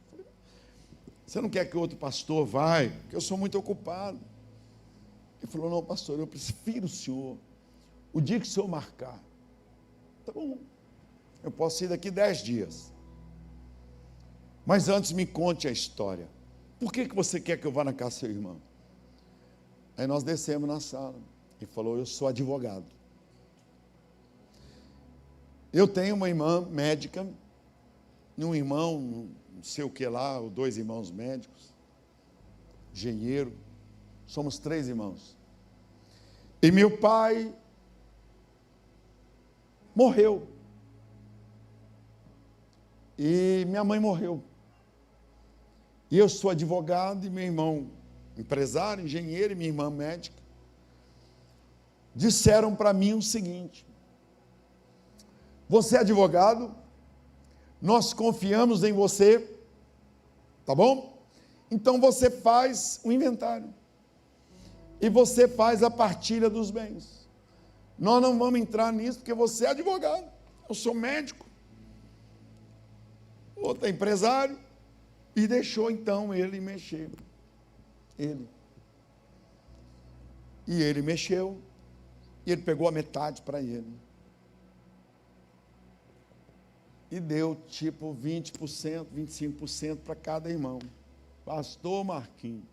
Você não quer que outro pastor vá? Porque eu sou muito ocupado. Ele falou: não, pastor, eu prefiro o senhor. O dia que o senhor marcar. Tá bom. Eu posso ir daqui 10 dias. Mas antes me conte a história. Por que você quer que eu vá na casa do seu irmão? Aí nós descemos na sala. Ele falou: eu sou advogado. Eu tenho uma irmã médica, um irmão, não sei o que lá, 2 irmãos médicos, engenheiro, somos 3 irmãos. E meu pai morreu. E minha mãe morreu. E eu sou advogado, e meu irmão empresário, engenheiro, e minha irmã médica, disseram para mim o seguinte: você é advogado, nós confiamos em você, tá bom? Então você faz o inventário, e você faz a partilha dos bens. Nós não vamos entrar nisso, porque você é advogado, eu sou médico, outro é empresário, e deixou então ele mexer. E ele mexeu, e ele pegou a metade para ele. E deu tipo 20%, 25% para cada irmão. Pastor Marquinhos.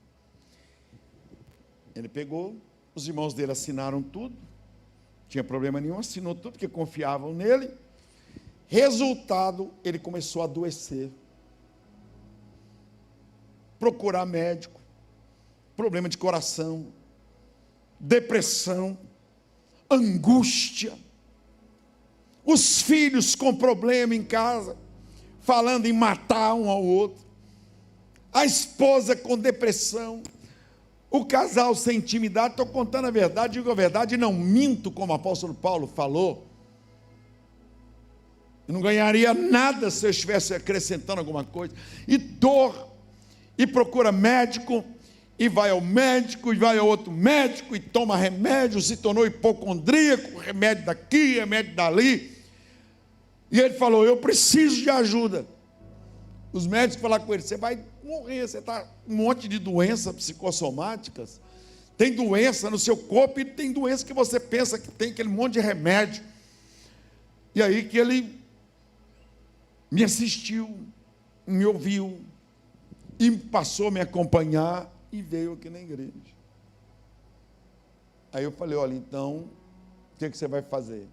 Ele pegou, os irmãos dele assinaram tudo, não tinha problema nenhum, assinou tudo, porque confiavam nele. Resultado, ele começou a adoecer. Procurar médico, problema de coração, depressão, angústia. Os filhos com problema em casa, falando em matar um ao outro. A esposa com depressão. O casal sem intimidade. Estou contando a verdade, digo a verdade e não minto, como o apóstolo Paulo falou. Eu não ganharia nada se eu estivesse acrescentando alguma coisa. E dor, e procura médico, e vai ao médico, e vai ao outro médico, e toma remédio, se tornou hipocondríaco, remédio daqui, remédio dali. E ele falou: eu preciso de ajuda. Os médicos falaram com ele: você vai morrer, você está com um monte de doenças psicossomáticas, tem doença no seu corpo, e tem doença que você pensa que tem, aquele monte de remédio. E aí que ele me assistiu, me ouviu, e passou a me acompanhar, e veio aqui na igreja. Aí eu falei: olha, então, o que você vai fazer?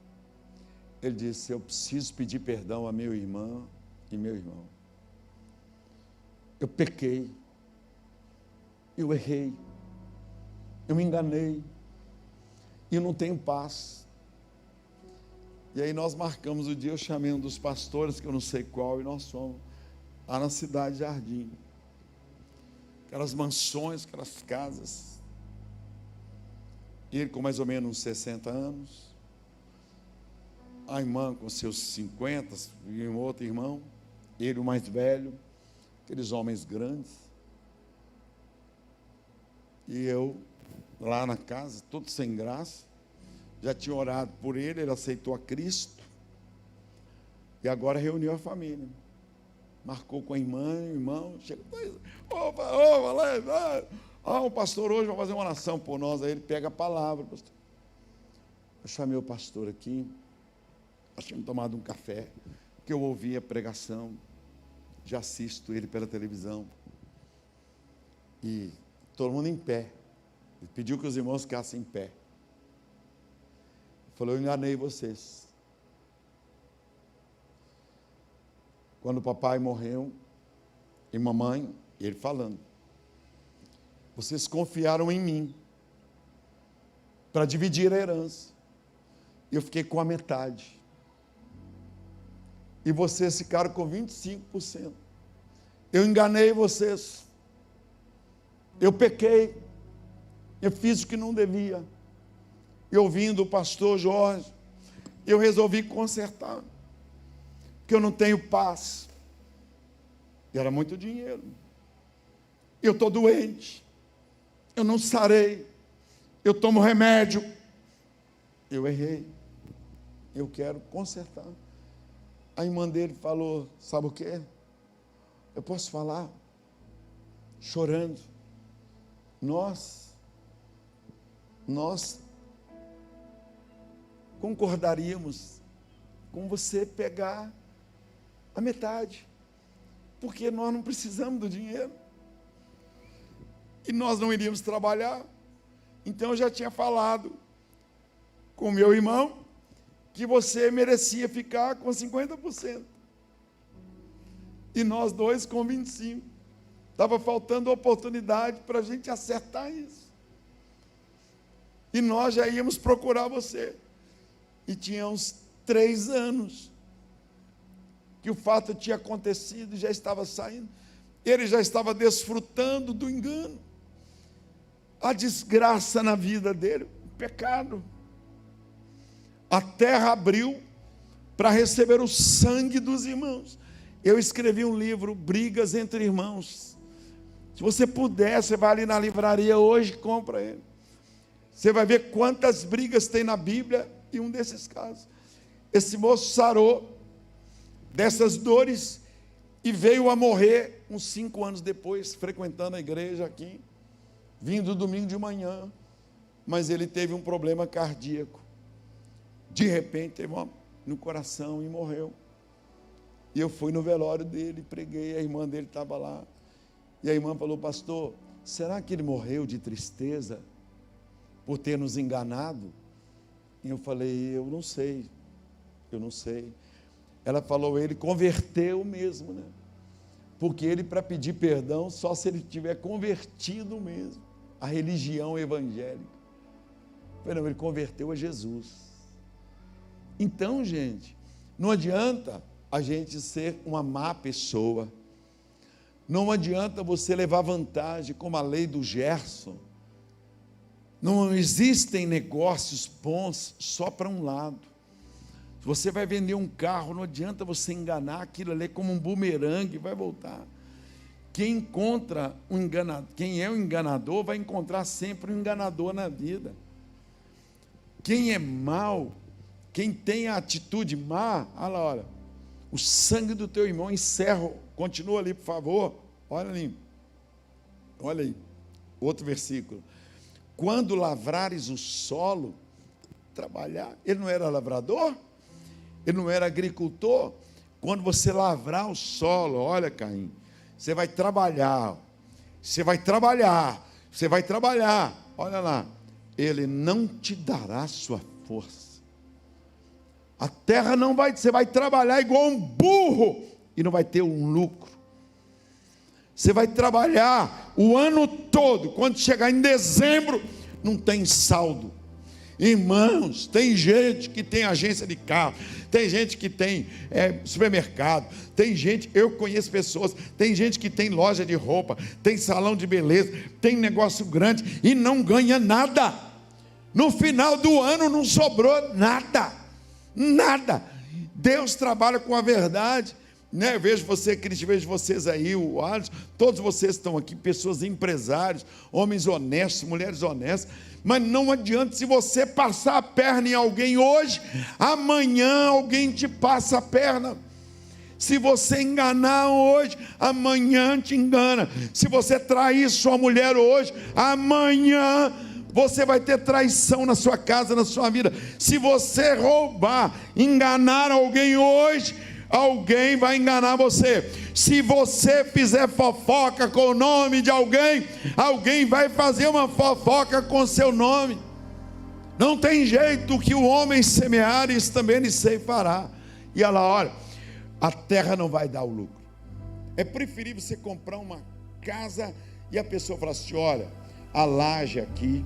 Ele disse: eu preciso pedir perdão a meu irmão e meu irmão. Eu pequei, eu errei, eu me enganei, e eu não tenho paz. E aí nós marcamos o dia, eu chamei um dos pastores, que eu não sei qual, e nós fomos lá na cidade de Jardim. Aquelas mansões, aquelas casas. Ele com mais ou menos uns 60 anos. A irmã com seus 50, e um outro irmão. Ele o mais velho. Aqueles homens grandes. E eu lá na casa, todo sem graça. Já tinha orado por ele, ele aceitou a Cristo. E agora reuniu a família. marcou com a irmã, o irmão, chega, o pastor hoje vai fazer uma oração por nós. Aí ele pega a palavra, pastor. Eu chamei o pastor aqui, nós tínhamos tomado um café, que eu ouvi a pregação, já assisto ele pela televisão, e todo mundo em pé. Ele pediu que os irmãos ficassem em pé. Ele falou: eu enganei vocês. Quando o papai morreu, e mamãe, ele falando, vocês confiaram em mim, para dividir a herança. Eu fiquei com a metade. E vocês ficaram com 25%. Eu enganei vocês. Eu pequei. Eu fiz o que não devia. E ouvindo o pastor Jorge, eu resolvi consertar. Porque eu não tenho paz. E era muito dinheiro. Eu estou doente. Eu não sarei. Eu tomo remédio. Eu errei. Eu quero consertar. A irmã dele falou: sabe o quê? Eu posso falar? Chorando. Nós concordaríamos com você pegar a metade, porque nós não precisamos do dinheiro, e nós não iríamos trabalhar. Então eu já tinha falado com meu irmão que você merecia ficar com 50%, e nós dois com 25%. Estava faltando oportunidade para a gente acertar isso, e nós já íamos procurar você. E tinha uns 3 anos que o fato tinha acontecido, já estava saindo, ele já estava desfrutando do engano, a desgraça na vida dele, o pecado. A terra abriu para receber o sangue dos irmãos. Eu escrevi um livro, Brigas entre Irmãos. Se você puder, você vai ali na livraria hoje e compra ele. Você vai ver quantas brigas tem na Bíblia, e um desses casos. Esse moço sarou dessas dores e veio a morrer uns 5 anos depois, frequentando a igreja aqui, vindo domingo de manhã, mas ele teve um problema cardíaco. De repente teve no coração e morreu. E eu fui no velório dele, preguei, a irmã dele estava lá, e a irmã falou: pastor, será que ele morreu de tristeza por ter nos enganado? E eu falei: eu não sei. Ela falou: ele converteu mesmo, né? Porque ele, para pedir perdão, só se ele tiver convertido mesmo a religião evangélica. Eu falei: não, ele converteu a Jesus. Então, gente, não adianta a gente ser uma má pessoa, não adianta você levar vantagem, como a lei do Gerson. Não existem negócios bons só para um lado. Se você vai vender um carro, não adianta você enganar, aquilo ali como um bumerangue, vai voltar. Quem encontra um enganador, quem é um enganador, vai encontrar sempre um enganador na vida. Quem é mau, quem tem a atitude má, olha, o sangue do teu irmão, encerra, continua ali, por favor, olha aí, outro versículo. Quando lavrares o solo, trabalhar, ele não era lavrador? Ele não era agricultor? Quando você lavrar o solo, olha, Caim, você vai trabalhar, olha lá, ele não te dará sua força. A terra não vai, você vai trabalhar igual um burro e não vai ter um lucro. Você vai trabalhar o ano todo, quando chegar em dezembro, não tem saldo. Irmãos, tem gente que tem agência de carro, tem gente que tem supermercado, tem gente, eu conheço pessoas, tem gente que tem loja de roupa, tem salão de beleza, tem negócio grande e não ganha nada. No final do ano não sobrou nada. Deus trabalha com a verdade, né? Eu vejo você, Cristo, vejo vocês aí, o Alisson, todos vocês estão aqui, pessoas empresários, homens honestos, mulheres honestas, mas não adianta, se você passar a perna em alguém hoje, amanhã alguém te passa a perna. Se você enganar hoje, amanhã te engana. Se você trair sua mulher hoje, amanhã você vai ter traição na sua casa, na sua vida. Se você roubar, enganar alguém hoje, alguém vai enganar você. Se você fizer fofoca com o nome de alguém, alguém vai fazer uma fofoca com seu nome. Não tem jeito, que o homem semear, isso também lhe ceifará. E ela, olha, a terra não vai dar o lucro. É preferível você comprar uma casa e a pessoa falar assim: olha, a laje aqui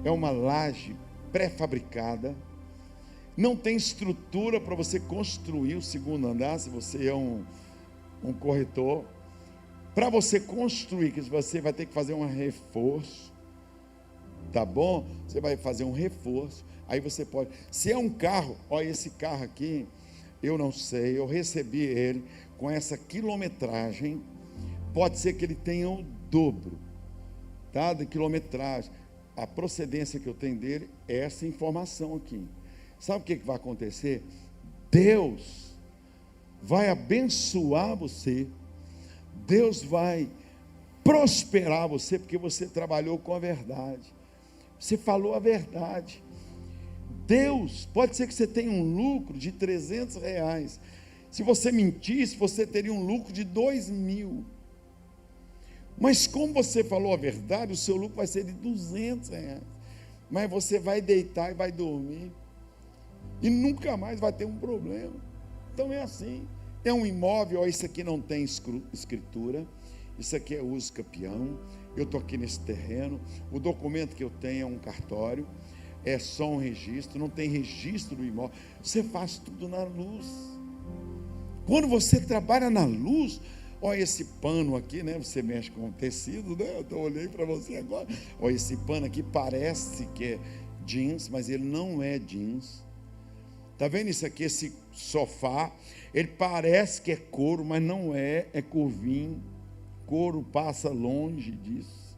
é uma laje pré-fabricada, não tem estrutura para você construir o segundo andar, se você é um corretor. Para você construir, que você vai ter que fazer um reforço, tá bom? Você vai fazer um reforço, aí você pode, se é um carro, olha, esse carro aqui, eu não sei, eu recebi ele com essa quilometragem, pode ser que ele tenha o dobro, tá, de quilometragem. A procedência que eu tenho dele é essa informação aqui. Sabe o que vai acontecer? Deus vai abençoar você, Deus vai prosperar você, porque você trabalhou com a verdade, você falou a verdade. Deus, pode ser que você tenha um lucro de R$300, se você mentisse, você teria um lucro de 2.000, mas como você falou a verdade, o seu lucro vai ser de R$200, mas você vai deitar e vai dormir, e nunca mais vai ter um problema. Então é assim, é um imóvel, ó, isso aqui não tem escritura, isso aqui é uso capião, eu estou aqui nesse terreno, o documento que eu tenho é um cartório, é só um registro, não tem registro do imóvel, você faz tudo na luz. Quando você trabalha na luz, olha esse pano aqui, né? Você mexe com tecido, né? Eu olhei para você agora, olha esse pano aqui, parece que é jeans, mas ele não é jeans. Está vendo isso aqui, esse sofá, ele parece que é couro, mas não é, é corvinho. Couro passa longe disso,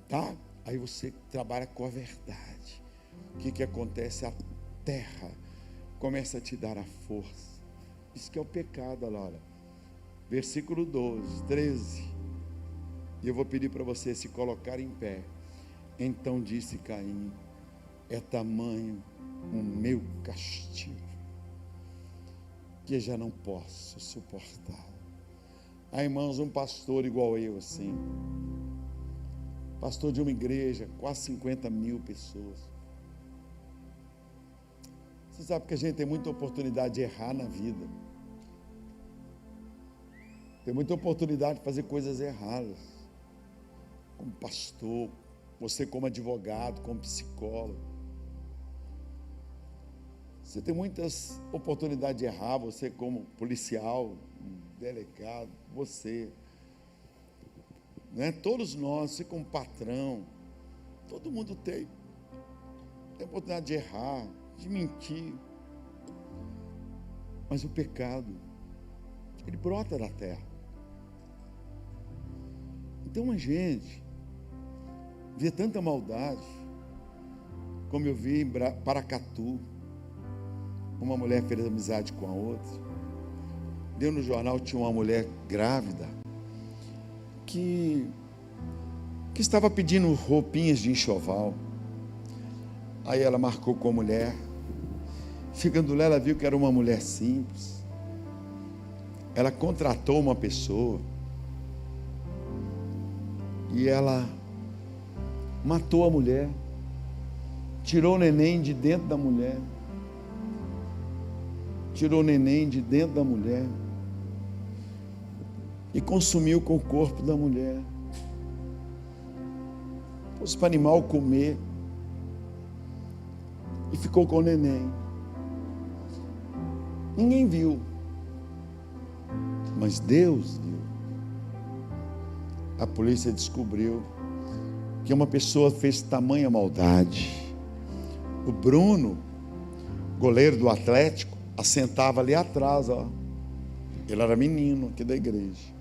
tá? Aí você trabalha com a verdade. O que acontece? A terra começa a te dar a força. Isso que é o pecado, olha. Versículo 12, 13. E eu vou pedir para você se colocar em pé. Então disse Caim: é tamanho o meu castigo, que já não posso suportar. Ah, irmãos, um pastor igual eu, assim, pastor de uma igreja, quase 50.000 pessoas. Você sabe que a gente tem muita oportunidade de errar na vida, tem muita oportunidade de fazer coisas erradas, como pastor, você como advogado, como psicólogo. Você tem muitas oportunidades de errar, você como policial, delegado, você, né? Todos nós, você como patrão, todo mundo tem oportunidade de errar, de mentir, mas o pecado, ele brota da terra. Então a gente vê tanta maldade, como eu vi em Paracatu, uma mulher fez amizade com a outra, deu no jornal, tinha uma mulher grávida, que estava pedindo roupinhas de enxoval, aí ela marcou com a mulher, ficando lá, ela viu que era uma mulher simples, ela contratou uma pessoa, e ela matou a mulher, tirou o neném de dentro da mulher, e consumiu com o corpo da mulher, pôs para o animal comer, e ficou com o neném. Ninguém viu, mas Deus viu. A polícia descobriu que uma pessoa fez tamanha maldade. O Bruno, goleiro do Atlético, assentava ali atrás, ó. Ele era menino aqui da igreja.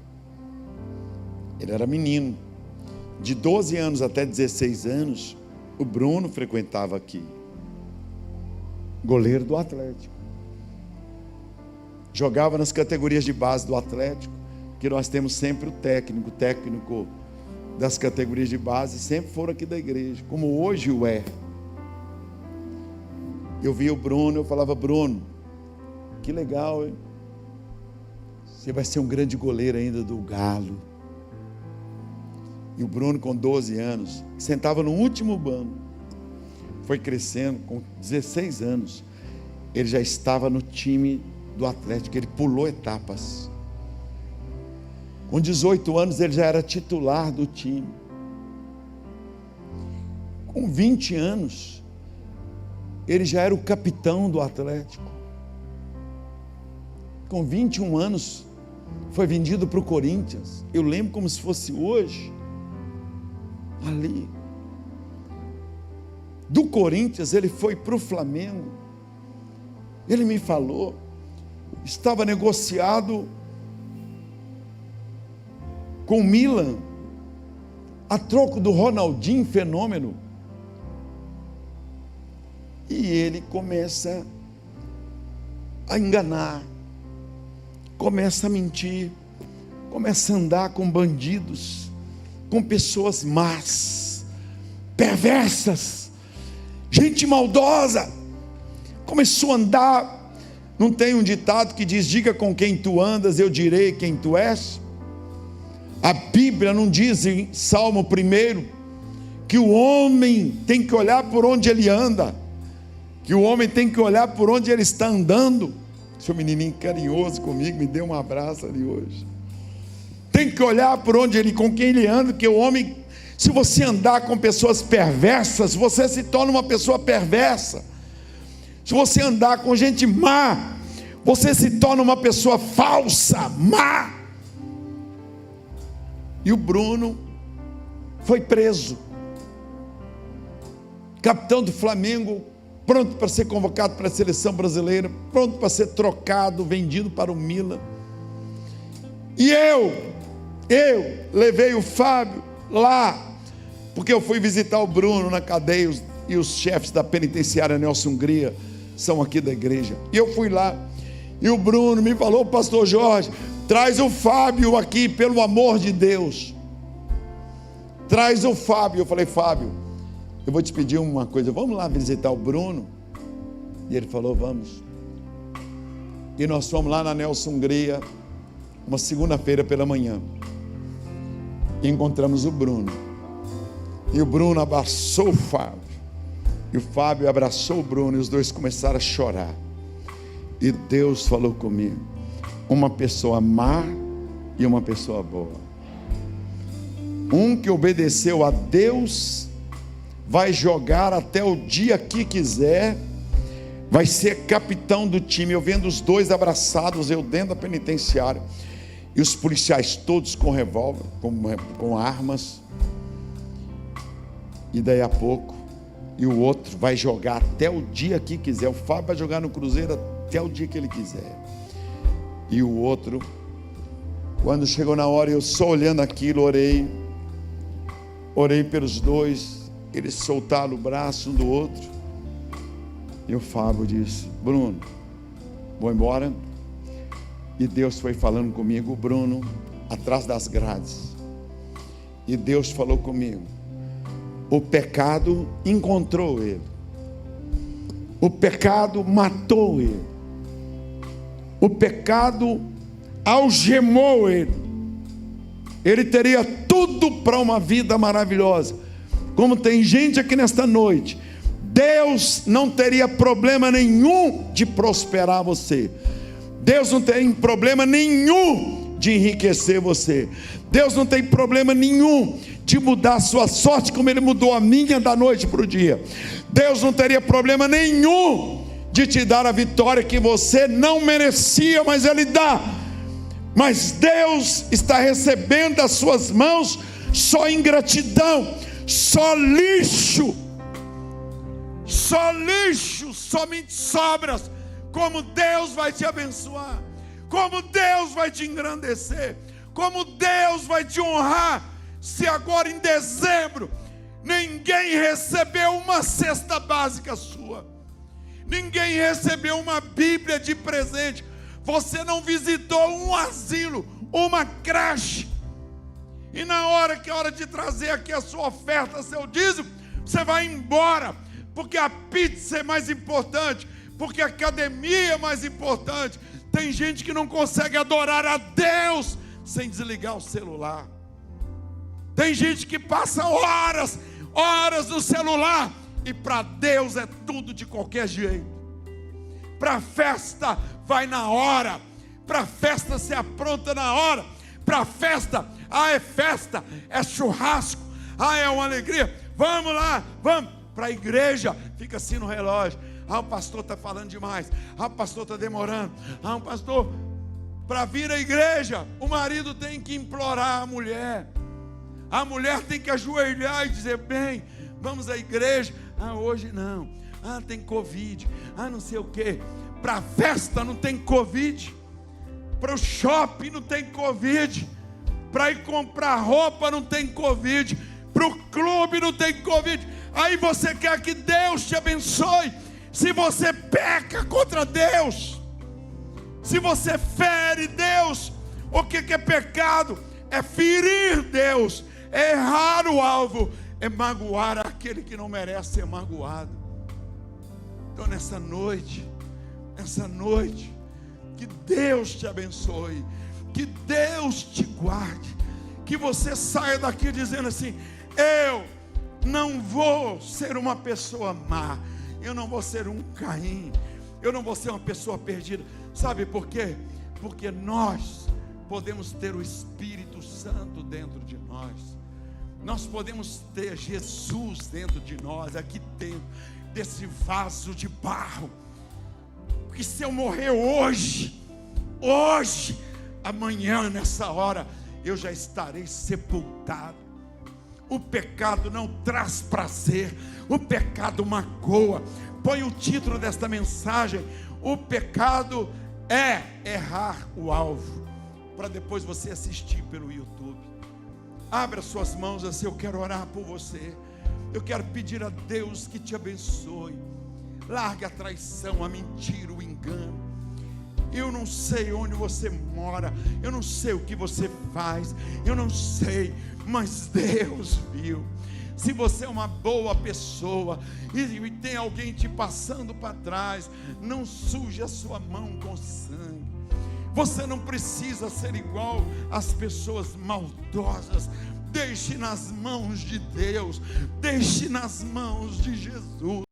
Ele era menino. De 12 anos até 16 anos, o Bruno frequentava aqui. Goleiro do Atlético. jogava nas categorias de base do Atlético, que nós temos sempre o técnico das categorias de base, sempre foram aqui da igreja, como hoje o é. Eu via o Bruno, eu falava: Bruno, que legal, hein? Você vai ser um grande goleiro ainda do Galo. E o Bruno, com 12 anos, sentava no último banco, foi crescendo, com 16 anos, ele já estava no time do Atlético, ele pulou etapas. Com 18 anos ele já era titular do time. Com 20 anos, ele já era o capitão do Atlético. Com 21 anos, foi vendido para o Corinthians. Eu lembro como se fosse hoje. Ali. Do Corinthians ele foi para o Flamengo. Ele me falou, estava negociado com o Milan, a troco do Ronaldinho Fenômeno. E ele começa a enganar, começa a mentir, começa a andar com bandidos, com pessoas más, perversas, gente maldosa. Começou a andar. Não tem um ditado que diz: diga com quem tu andas, eu direi quem tu és? A Bíblia não diz em Salmo 1 que o homem tem que olhar por onde ele anda, que o homem tem que olhar por onde ele está andando? Seu menininho carinhoso comigo, me deu um abraço ali hoje. Tem que olhar por onde ele, com quem ele anda, porque o homem, se você andar com pessoas perversas, você se torna uma pessoa perversa. Se você andar com gente má, você se torna uma pessoa falsa, má. E o Bruno foi preso, capitão do Flamengo, pronto para ser convocado para a seleção brasileira, pronto para ser trocado, vendido para o Milan. E eu levei o Fábio lá, porque eu fui visitar o Bruno na cadeia, e os chefes da penitenciária Nelson Hungria são aqui da igreja. E eu fui lá, e o Bruno me falou: pastor Jorge, traz o Fábio aqui, pelo amor de Deus. Traz o Fábio. Eu falei: Fábio, eu vou te pedir uma coisa, vamos lá visitar o Bruno? E ele falou: vamos. E nós fomos lá na Nelson Hungria, uma segunda-feira pela manhã, e encontramos o Bruno. E o Bruno abraçou o Fábio, e o Fábio abraçou o Bruno, e os dois começaram a chorar. E Deus falou comigo: uma pessoa má e uma pessoa boa. Um que obedeceu a Deus vai jogar até o dia que quiser, vai ser capitão do time. Eu vendo os dois abraçados, eu dentro da penitenciária, e os policiais todos com revólver, com armas. E daí a pouco, e o outro vai jogar até o dia que quiser. O Fábio vai jogar no Cruzeiro até o dia que ele quiser. E o outro, quando chegou na hora, eu só olhando aquilo, orei pelos dois. Eles soltaram o braço um do outro, e o Fábio disse: Bruno, vou embora. E Deus foi falando comigo, o Bruno atrás das grades, e Deus falou comigo: o pecado encontrou ele, o pecado matou ele, o pecado algemou ele. Ele teria tudo para uma vida maravilhosa. Como tem gente aqui nesta noite, Deus não teria problema nenhum de prosperar você. Deus não tem problema nenhum de enriquecer você. Deus não tem problema nenhum de mudar a sua sorte, como Ele mudou a minha da noite para o dia. Deus não teria problema nenhum de te dar a vitória que você não merecia, mas Ele dá. Mas Deus está recebendo das suas mãos só ingratidão, só lixo, somente sobras. Como Deus vai te abençoar, como Deus vai te engrandecer, como Deus vai te honrar. Se agora em dezembro ninguém recebeu uma cesta básica sua, ninguém recebeu uma Bíblia de presente, Você não visitou um asilo, uma creche. E na hora que é hora de trazer aqui a sua oferta, seu dízimo, você vai embora, porque a pizza é mais importante, porque a academia é mais importante. Tem gente que não consegue adorar a Deus sem desligar o celular. Tem gente que passa horas no celular, e para Deus é tudo de qualquer jeito. Para a festa vai na hora, para a festa se apronta na hora, para a festa, é festa, é churrasco, é uma alegria, vamos lá, vamos. Para a igreja, fica assim no relógio, o pastor está falando demais, o pastor está demorando, o pastor, para vir à igreja, o marido tem que implorar a mulher tem que ajoelhar e dizer, bem, vamos à igreja, hoje não, tem Covid, não sei o que. Para a festa não tem Covid, para o shopping não tem Covid, para ir comprar roupa não tem Covid, para o clube não tem Covid. Aí você quer que Deus te abençoe? Se você peca contra Deus, se você fere Deus, o que é pecado? É ferir Deus, é errar o alvo, é magoar aquele que não merece ser magoado. Então nessa noite, que Deus te abençoe, que Deus te guarde, que você saia daqui dizendo assim, eu não vou ser uma pessoa má, eu não vou ser um Caim, eu não vou ser uma pessoa perdida. Sabe por quê? Porque nós podemos ter o Espírito Santo dentro de nós podemos ter Jesus dentro de nós, aqui dentro desse vaso de barro. Porque se eu morrer hoje, amanhã nessa hora, eu já estarei sepultado. O pecado não traz prazer, o pecado magoa. Põe o título desta mensagem, o pecado é errar o alvo, para depois você assistir pelo YouTube. Abra suas mãos assim, eu quero orar por você. Eu quero pedir a Deus que te abençoe. Largue a traição, a mentira, o engano. Eu não sei onde você mora, eu não sei o que você faz, eu não sei, mas Deus viu. Se você é uma boa pessoa e tem alguém te passando para trás, não suje a sua mão com sangue. Você não precisa ser igual às pessoas maldosas. Deixe nas mãos de Deus, deixe nas mãos de Jesus.